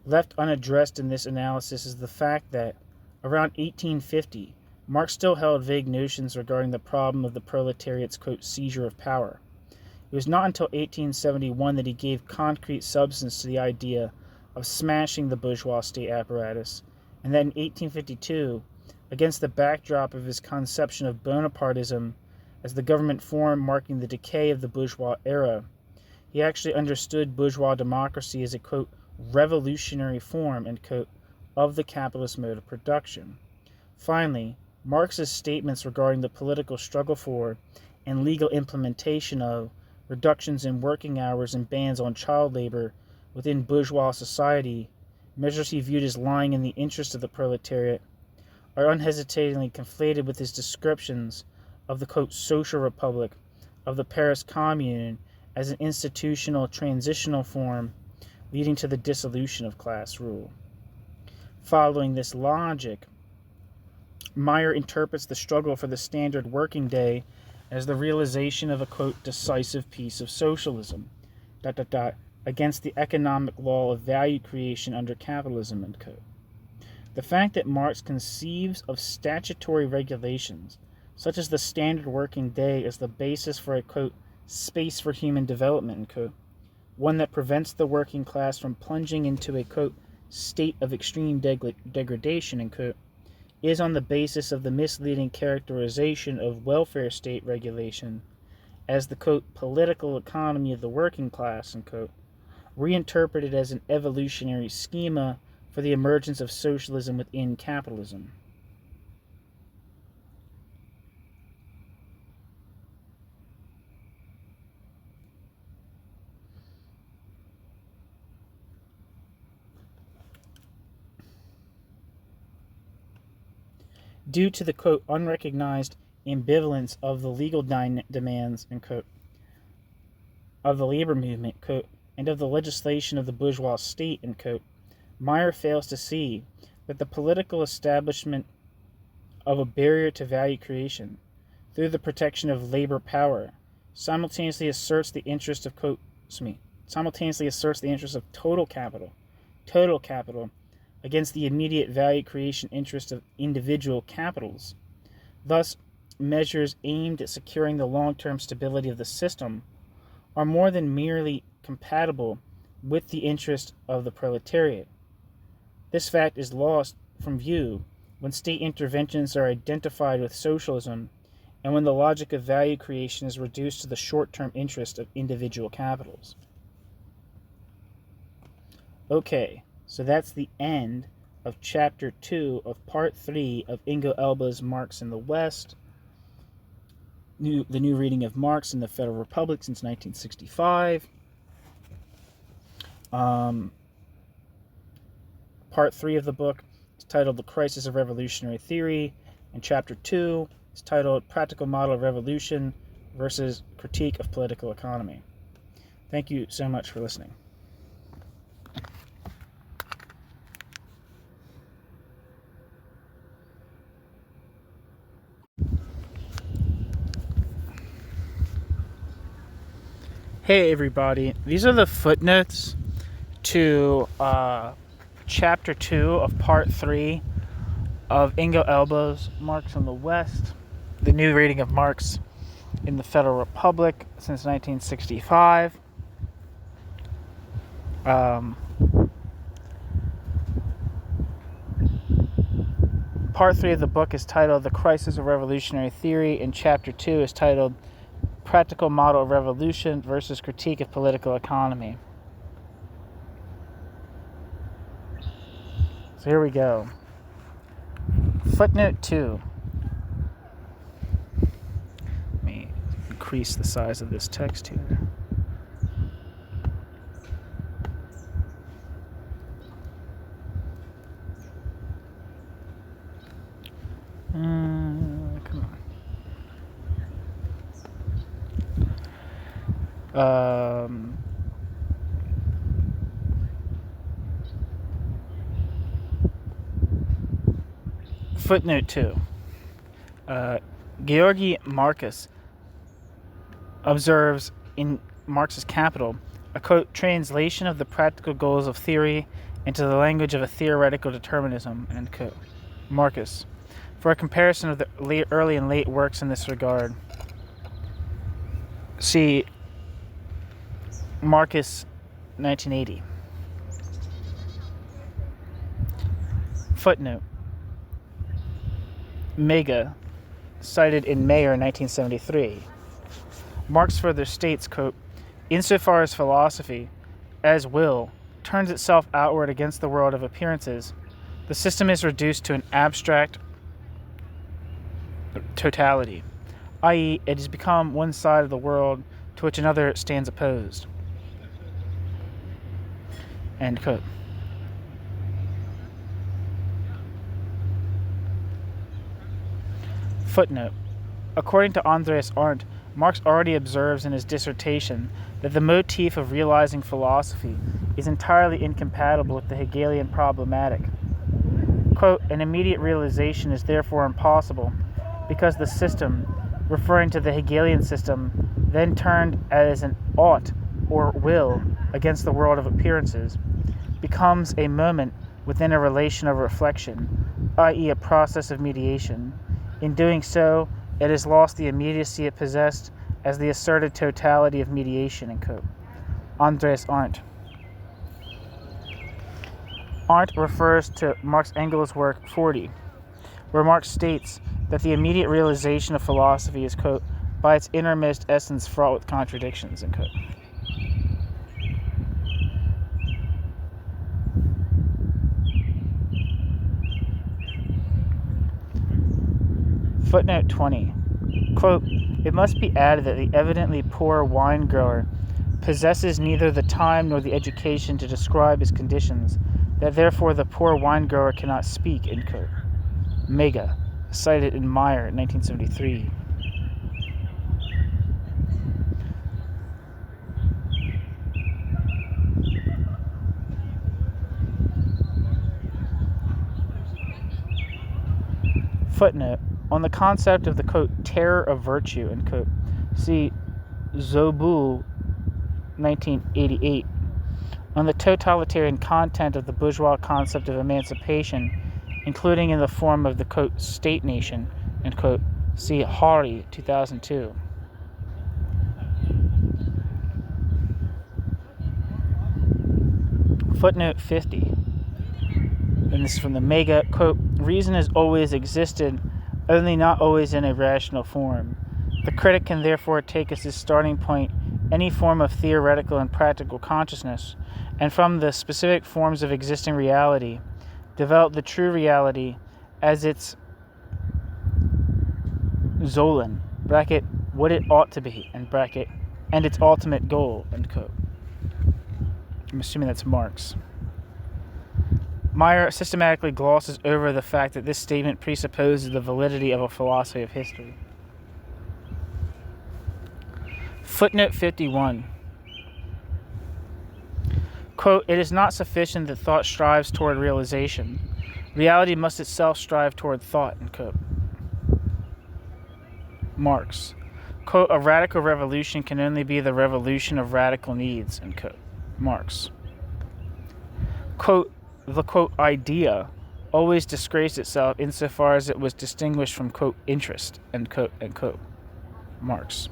Left unaddressed in this analysis is the fact that, around 1850, Marx still held vague notions regarding the problem of the proletariat's, quote, seizure of power. It was not until 1871 that he gave concrete substance to the idea of smashing the bourgeois state apparatus, and that in 1852, against the backdrop of his conception of Bonapartism as the government form marking the decay of the bourgeois era, he actually understood bourgeois democracy as a, quote, revolutionary form, end quote, of the capitalist mode of production. Finally, Marx's statements regarding the political struggle for and legal implementation of reductions in working hours and bans on child labor within bourgeois society, measures he viewed as lying in the interest of the proletariat, are unhesitatingly conflated with his descriptions of the, quote, social republic of the Paris Commune as an institutional transitional form leading to the dissolution of class rule. Following this logic, Mayer interprets the struggle for the standard working day as the realization of a, quote, decisive piece of socialism, against the economic law of value creation under capitalism, end quote. The fact that Marx conceives of statutory regulations, such as the standard working day, as the basis for a, quote, space for human development, end quote, one that prevents the working class from plunging into a, quote, state of extreme degradation, end quote, is on the basis of the misleading characterization of welfare state regulation as the, quote, political economy of the working class, end quote, reinterpreted as an evolutionary schema for the emergence of socialism within capitalism. Due to the, quote, unrecognized ambivalence of the legal demands, end quote, of the labor movement, quote, and of the legislation of the bourgeois state, end quote, Meyer fails to see that the political establishment of a barrier to value creation through the protection of labor power simultaneously asserts the interest of, quote, simultaneously asserts the interest of total capital, against the immediate value creation interest of individual capitals. Thus, measures aimed at securing the long-term stability of the system are more than merely compatible with the interest of the proletariat. This fact is lost from view when state interventions are identified with socialism and when the logic of value creation is reduced to the short-term interest of individual capitals. Okay, so that's the end of Chapter 2 of Part 3 of Ingo Elbe's Marx in the West, the new reading of Marx in the Federal Republic since 1965. Part 3 of the book is titled The Crisis of Revolutionary Theory, and Chapter 2 is titled Practical Model of Revolution versus Critique of Political Economy. Thank you so much for listening. Hey everybody, these are the footnotes to Chapter 2 of Part 3 of Ingo Elbe's Marx in the West, the new reading of Marx in the Federal Republic since 1965. Part 3 of the book is titled The Crisis of Revolutionary Theory, and Chapter 2 is titled Practical Model of Revolution versus Critique of Political Economy. So here we go. Footnote 2. Let me increase the size of this text here. Come on. Footnote 2. Georgi Marcus observes in Marx's Capital a, quote, translation of the practical goals of theory into the language of a theoretical determinism, end quote. Marcus. For a comparison of the early and late works in this regard, see Marcus 1980. Footnote. Mega, cited in Mayer 1973. Marx further states, quote, insofar as philosophy, as will, turns itself outward against the world of appearances, the system is reduced to an abstract totality, i.e., it has become one side of the world to which another stands opposed. End quote. Footnote. According to Andreas Arndt, Marx already observes in his dissertation that the motif of realizing philosophy is entirely incompatible with the Hegelian problematic. Quote, an immediate realization is therefore impossible because the system, referring to the Hegelian system, then turned as an ought or will against the world of appearances, becomes a moment within a relation of reflection, i.e. a process of mediation. In doing so, it has lost the immediacy it possessed as the asserted totality of mediation. Andreas Arndt. Arndt refers to Marx Engels' work 40, where Marx states that the immediate realization of philosophy is, quote, by its innermost essence fraught with contradictions, end quote. Footnote 20. Quote, it must be added that the evidently poor wine grower possesses neither the time nor the education to describe his conditions, that therefore the poor wine grower cannot speak, end quote. Mega, cited in Meyer, 1973. Footnote. On the concept of the, quote, terror of virtue, end quote, see Zobul, 1988. On the totalitarian content of the bourgeois concept of emancipation, including in the form of the, quote, state nation, end quote, see Hari, 2002. Footnote 50. And this is from the Mega, quote, reason has always existed, only not always in a rational form. The critic can therefore take as his starting point any form of theoretical and practical consciousness, and from the specific forms of existing reality, develop the true reality as its Zolan, bracket, what it ought to be, and bracket, and its ultimate goal, end quote. I'm assuming that's Marx. Meyer systematically glosses over the fact that this statement presupposes the validity of a philosophy of history. Footnote 51. Quote, it is not sufficient that thought strives toward realization. Reality must itself strive toward thought, end quote. Marx. Quote, a radical revolution can only be the revolution of radical needs, end quote. Marx. Quote, the, quote, idea always disgraced itself insofar as it was distinguished from, quote, interest, end quote, end quote. Marx.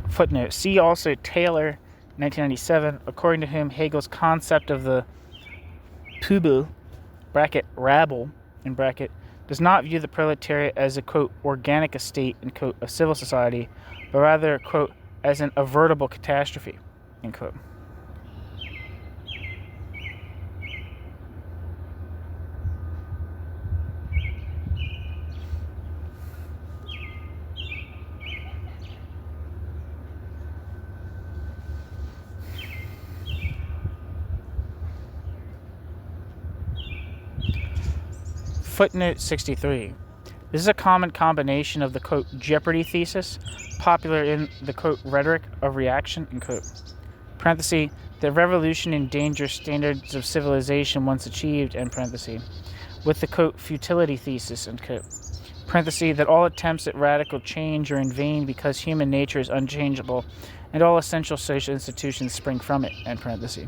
Footnote. See also Taylor, 1997, according to whom Hegel's concept of the Pöbel, bracket, rabble, in bracket, does not view the proletariat as a, quote, organic estate, end quote, of civil society, but rather, quote, as an avertible catastrophe, end quote. Footnote 63. This is a common combination of the, quote, jeopardy thesis, popular in the, quote, rhetoric of reaction, end quote, parenthesis, that revolution endangers standards of civilization once achieved, end parenthesis, with the, quote, futility thesis, end quote, parenthesis, that all attempts at radical change are in vain because human nature is unchangeable and all essential social institutions spring from it, end parenthesis.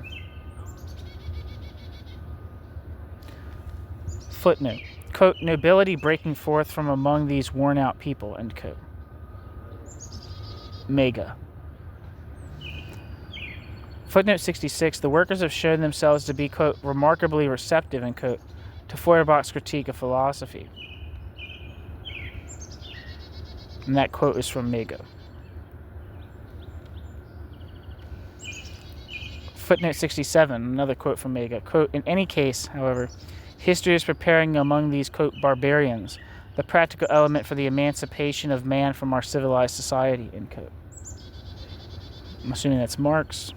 Footnote. Quote, nobility breaking forth from among these worn-out people, end quote. Mega. Footnote 66. The workers have shown themselves to be, quote, remarkably receptive, end quote, to Feuerbach's critique of philosophy. And that quote is from Mega. Footnote 67. Another quote from Mega. Quote, in any case, however, history is preparing among these, quote, barbarians the practical element for the emancipation of man from our civilized society, end quote. I'm assuming that's Marx.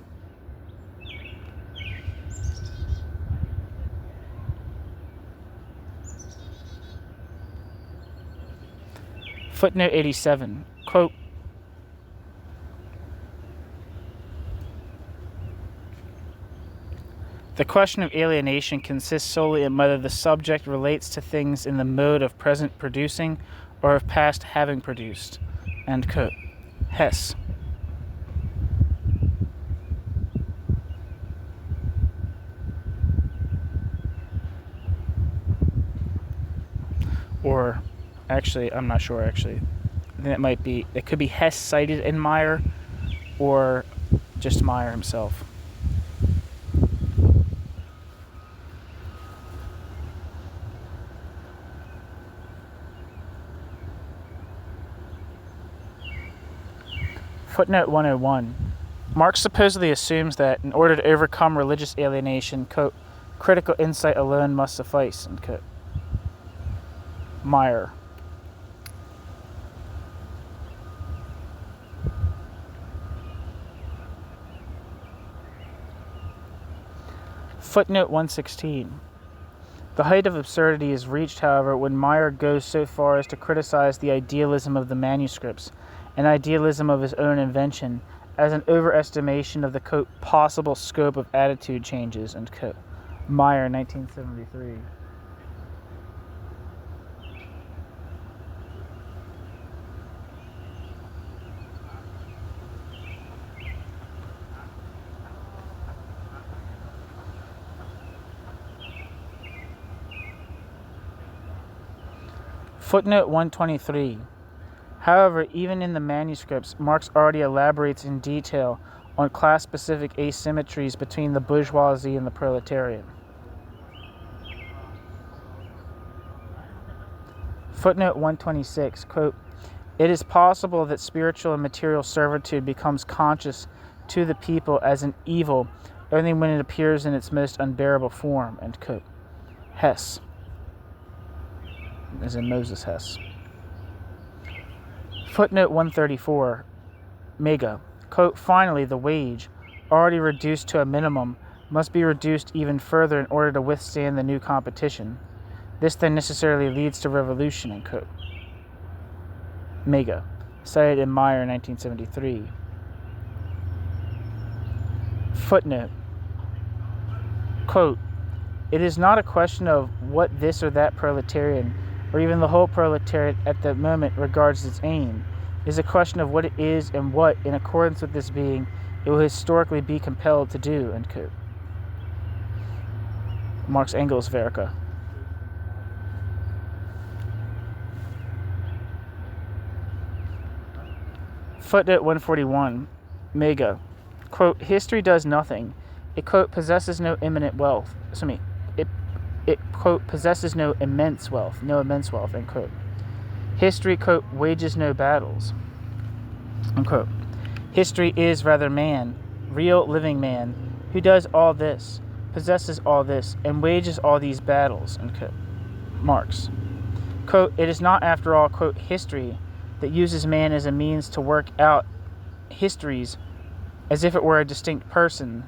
Footnote 87. Quote, the question of alienation consists solely in whether the subject relates to things in the mode of present producing or of past having produced, end quote. Hess. Or, actually, I'm not sure, actually. I think it could be Hess cited in Meyer, or just Meyer himself. Footnote 101. Marx supposedly assumes that in order to overcome religious alienation, quote, critical insight alone must suffice, end quote. Meyer. Footnote 116. The height of absurdity is reached, however, when Meyer goes so far as to criticize the idealism of the manuscripts, an idealism of his own invention, as an overestimation of the, quote, possible scope of attitude changes, end quote. Meyer, 1973. Footnote 123. However, even in the manuscripts, Marx already elaborates in detail on class-specific asymmetries between the bourgeoisie and the proletariat. Footnote 126, quote, it is possible that spiritual and material servitude becomes conscious to the people as an evil only when it appears in its most unbearable form, end quote. Hess. As in Moses Hess. Footnote 134, Mega, quote, finally, the wage, already reduced to a minimum, must be reduced even further in order to withstand the new competition. This then necessarily leads to revolution, end quote. Mega, cited in Meyer, 1973. Footnote, quote, it is not a question of what this or that proletarian, or even the whole proletariat at the moment regards its aim. It is a question of what it is and what, in accordance with this being, it will historically be compelled to do, end quote. Marx Engels Werke. Footnote 141, Mega, quote, history does nothing. It, quote, possesses no imminent wealth. It, quote, possesses no immense wealth, end quote. History, quote, wages no battles, unquote. History is rather man, real living man, who does all this, possesses all this, and wages all these battles, unquote. Marx. Quote, it is not after all, quote, history that uses man as a means to work out histories as if it were a distinct person's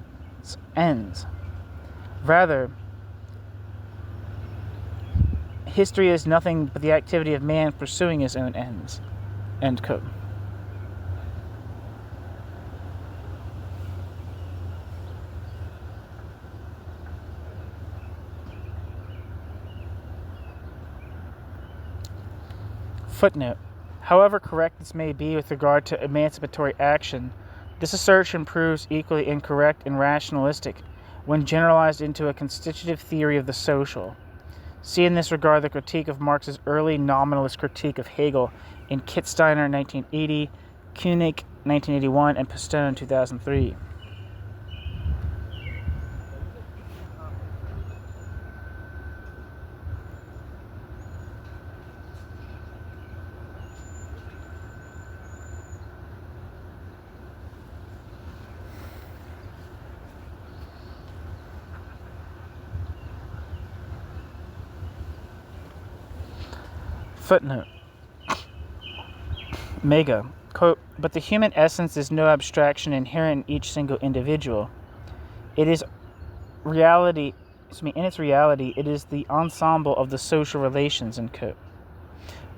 ends. Rather, history is nothing but the activity of man pursuing his own ends, end quote. Footnote. However correct this may be with regard to emancipatory action, this assertion proves equally incorrect and rationalistic when generalized into a constitutive theory of the social. See in this regard the critique of Marx's early nominalist critique of Hegel in Kittsteiner 1980, Koenig 1981, and Pistone 2003. Footnote. Mega, quote, but the human essence is no abstraction inherent in each single individual. It is reality, in its reality, it is the ensemble of the social relations, end quote,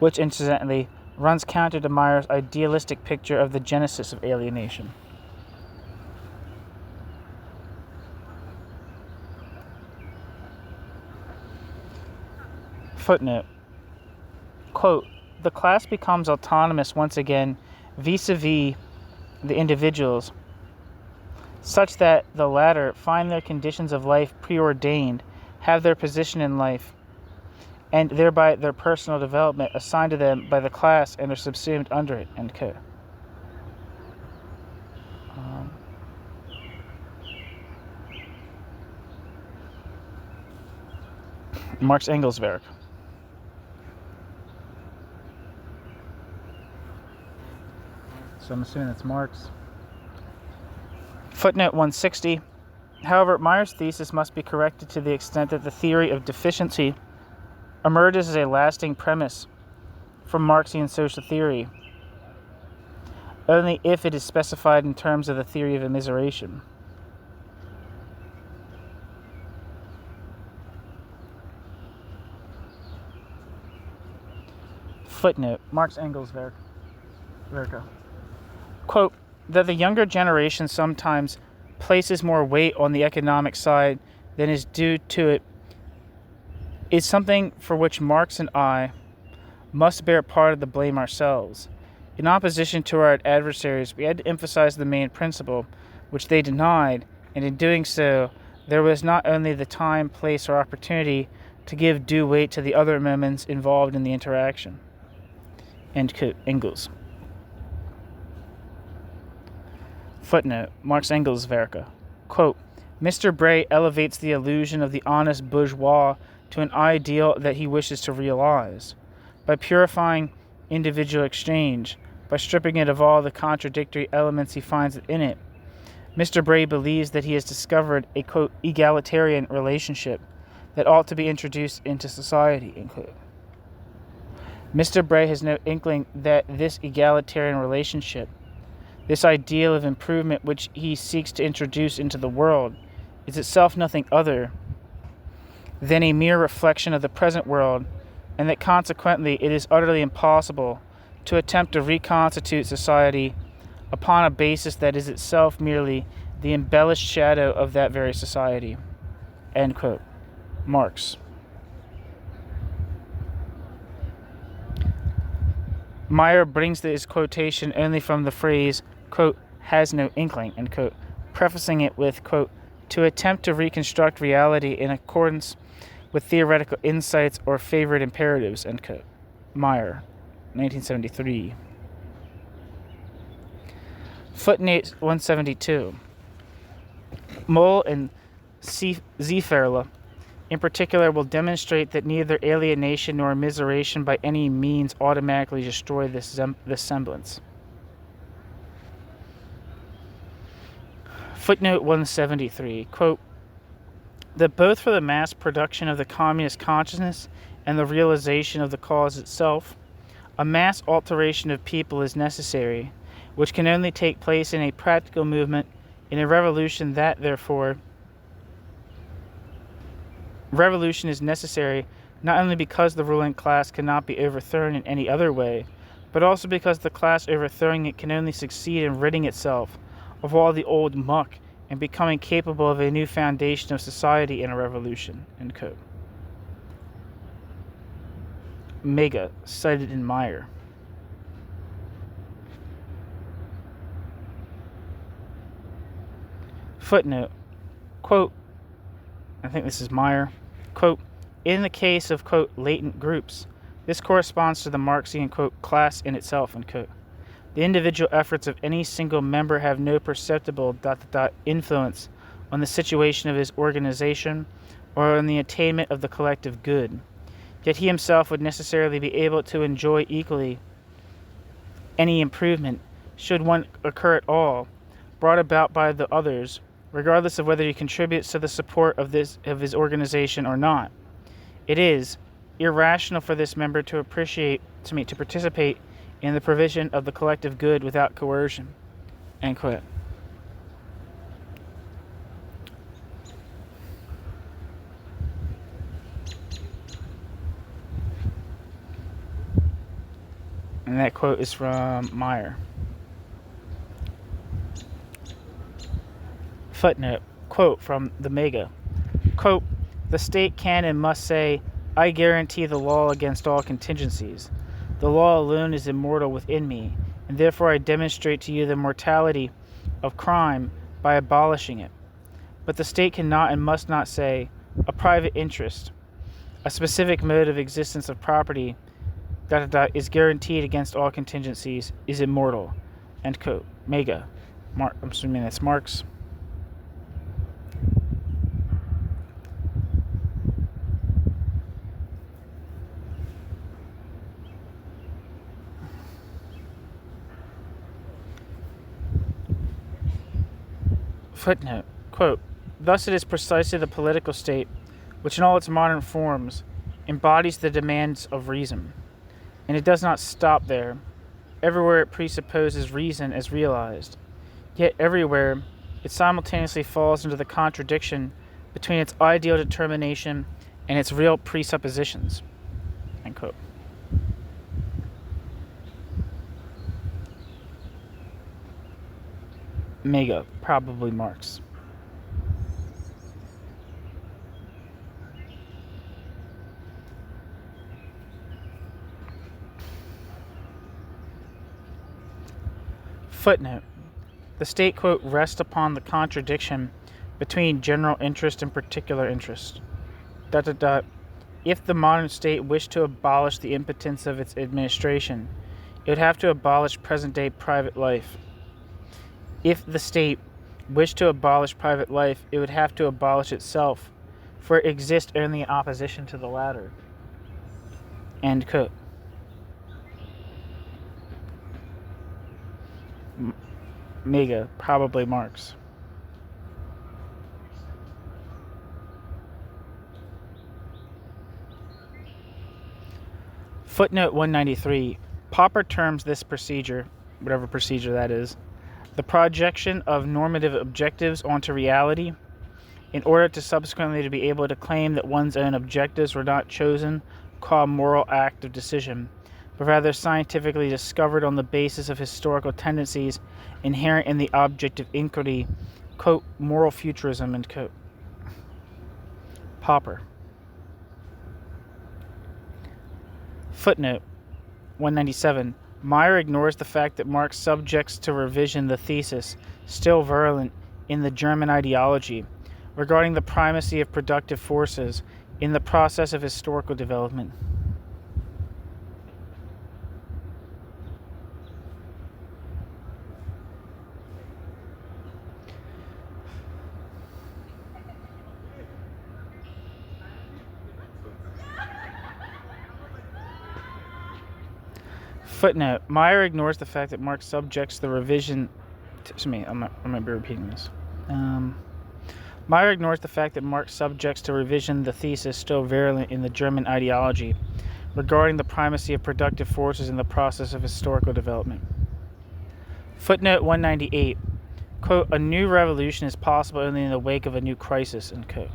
which incidentally runs counter to Meyer's idealistic picture of the genesis of alienation. Footnote. Quote, the class becomes autonomous once again vis-a-vis the individuals, such that the latter find their conditions of life preordained, have their position in life, and thereby their personal development assigned to them by the class and are subsumed under it. End quote. Marx Engels werk. So I'm assuming that's Marx. Footnote 160. However, Mayer's thesis must be corrected to the extent that the theory of deficiency emerges as a lasting premise from Marxian social theory, only if it is specified in terms of the theory of immiseration. Footnote, Marx Engels werk. Quote, that the younger generation sometimes places more weight on the economic side than is due to it is something for which Marx and I must bear part of the blame ourselves. In opposition to our adversaries, we had to emphasize the main principle, which they denied, and in doing so, there was not only the time, place, or opportunity to give due weight to the other moments involved in the interaction. End quote, Engels. Footnote, Marx Engels werk. Quote, Mr. Bray elevates the illusion of the honest bourgeois to an ideal that he wishes to realize. By purifying individual exchange, by stripping it of all the contradictory elements he finds in it, Mr. Bray believes that he has discovered a, quote, egalitarian relationship that ought to be introduced into society, end quote. Mr. Bray has no inkling that this egalitarian relationship, this ideal of improvement which he seeks to introduce into the world, is itself nothing other than a mere reflection of the present world, and that consequently it is utterly impossible to attempt to reconstitute society upon a basis that is itself merely the embellished shadow of that very society. End quote. Marx. Meyer brings his quotation only from the phrase, quote, has no inkling, end quote, prefacing it with, quote, to attempt to reconstruct reality in accordance with theoretical insights or favorite imperatives, end quote. Meyer, 1973. Footnote 172. Moll and Zieferle, in particular, will demonstrate that neither alienation nor immiseration by any means automatically destroy this semblance. Footnote 173, quote, that both for the mass production of the communist consciousness and the realization of the cause itself, a mass alteration of people is necessary, which can only take place in a practical movement, in a revolution that, therefore, revolution is necessary not only because the ruling class cannot be overthrown in any other way, but also because the class overthrowing it can only succeed in ridding itself of all the old muck and becoming capable of a new foundation of society in a revolution. End quote. Mega, cited in Meyer. Footnote, quote, I think this is Meyer, quote, in the case of, quote, latent groups, this corresponds to the Marxian, quote, class in itself, end quote. The individual efforts of any single member have no perceptible ... influence on the situation of his organization or on the attainment of the collective good. Yet he himself would necessarily be able to enjoy equally any improvement, should one occur at all, brought about by the others, regardless of whether he contributes to the support of his organization or not. It is irrational for this member to participate in the provision of the collective good without coercion. End quote. And that quote is from Meyer. Footnote, quote from the Mega, quote, the state can and must say, I guarantee the law against all contingencies. The law alone is immortal within me, and therefore I demonstrate to you the mortality of crime by abolishing it. But the state cannot and must not say, a private interest, a specific mode of existence of property that is guaranteed against all contingencies, is immortal. End quote. Mega. I'm assuming that's Marx. Footnote. Quote, thus it is precisely the political state which in all its modern forms embodies the demands of reason. And it does not stop there. Everywhere it presupposes reason as realized. Yet everywhere it simultaneously falls into the contradiction between its ideal determination and its real presuppositions. End quote. Mega, probably Marx. Footnote. The state, quote, rests upon the contradiction between general interest and particular interest. ... If the modern state wished to abolish the impotence of its administration, it would have to abolish present-day private life. If the state wished to abolish private life, it would have to abolish itself, for it exists only in opposition to the latter. End quote. Mega, probably Marx. Footnote 193. Popper terms this procedure, whatever procedure that is, the projection of normative objectives onto reality in order to subsequently to be able to claim that one's own objectives were not chosen, called moral act of decision, but rather scientifically discovered on the basis of historical tendencies inherent in the object of inquiry, quote, moral futurism, end quote. Popper. Footnote 197. Meyer ignores the fact that Marx subjects to revision the thesis, still virulent in the German ideology, regarding the primacy of productive forces in the process of historical development. Footnote. Meyer ignores the fact that Marx subjects the revision... I might be repeating this. Meyer ignores the fact that Marx subjects to revision the thesis still virulent in the German ideology regarding the primacy of productive forces in the process of historical development. Footnote 198. Quote, a new revolution is possible only in the wake of a new crisis, end quote.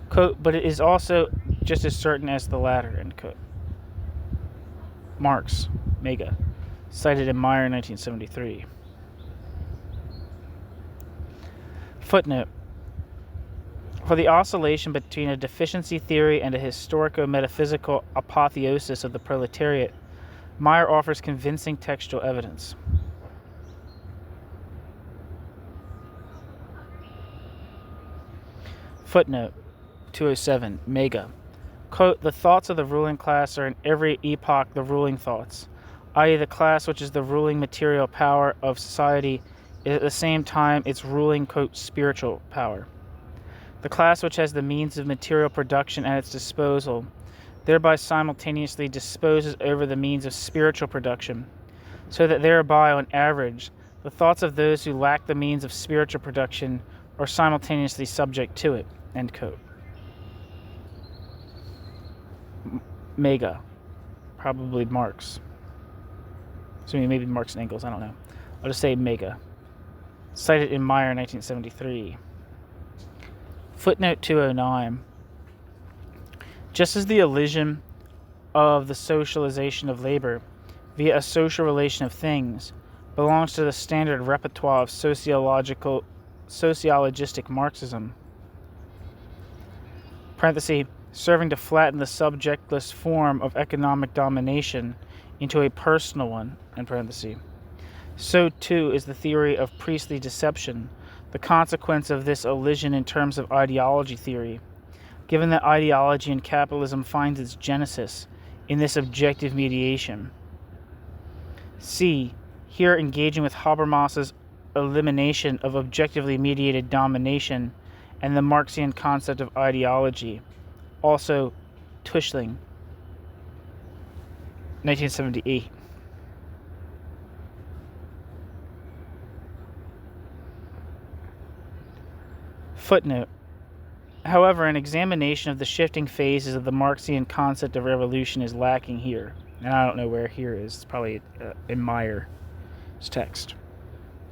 Quote, but it is also just as certain as the latter, end quote. Marx, Mega, cited in Meyer 1973. Footnote. For the oscillation between a deficiency theory and a historico-metaphysical apotheosis of the proletariat, Meyer offers convincing textual evidence. Footnote 207, Mega. Quote, the thoughts of the ruling class are in every epoch the ruling thoughts, i.e. the class which is the ruling material power of society is at the same time its ruling, quote, spiritual power. The class which has the means of material production at its disposal thereby simultaneously disposes over the means of spiritual production, so that thereby, on average, the thoughts of those who lack the means of spiritual production are simultaneously subject to it, end quote. Mega, probably Marx. So maybe Marx and Engels, I don't know. I'll just say Mega. Cited in Meyer 1973. Footnote 209. Just as the elision of the socialization of labor via a social relation of things belongs to the standard repertoire of sociologistic Marxism, parenthesis, serving to flatten the subjectless form of economic domination into a personal one, in parentheses. So too is the theory of priestly deception, the consequence of this elision in terms of ideology theory, given that ideology in capitalism finds its genesis in this objective mediation. C. Here engaging with Habermas's elimination of objectively mediated domination and the Marxian concept of ideology. Also, Tushling, 1978. Footnote. However, an examination of the shifting phases of the Marxian concept of revolution is lacking here. And I don't know where here is. It's probably in Meyer's text.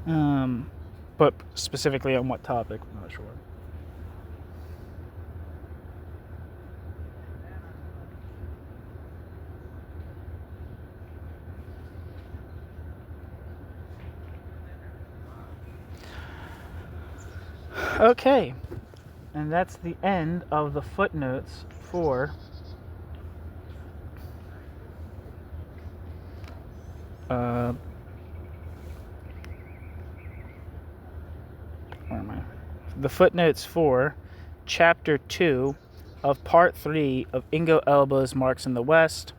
But specifically on what topic, I'm not sure. Okay, and that's the end of the footnotes for where am I? The footnotes for Chapter 2 of Part 3 of Ingo Elbe's Marx in the West,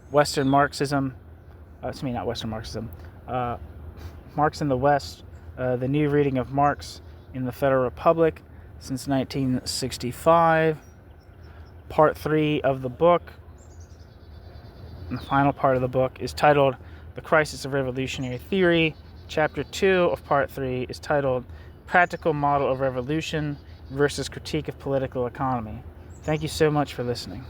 Western Marxism, not Western Marxism, Marx in the West, the new reading of Marx in the Federal Republic since 1965, Part 3 of the book, and the final part of the book is titled The Crisis of Revolutionary Theory. Chapter 2 of Part 3 is titled Practical Model of Revolution versus Critique of Political Economy. Thank you so much for listening.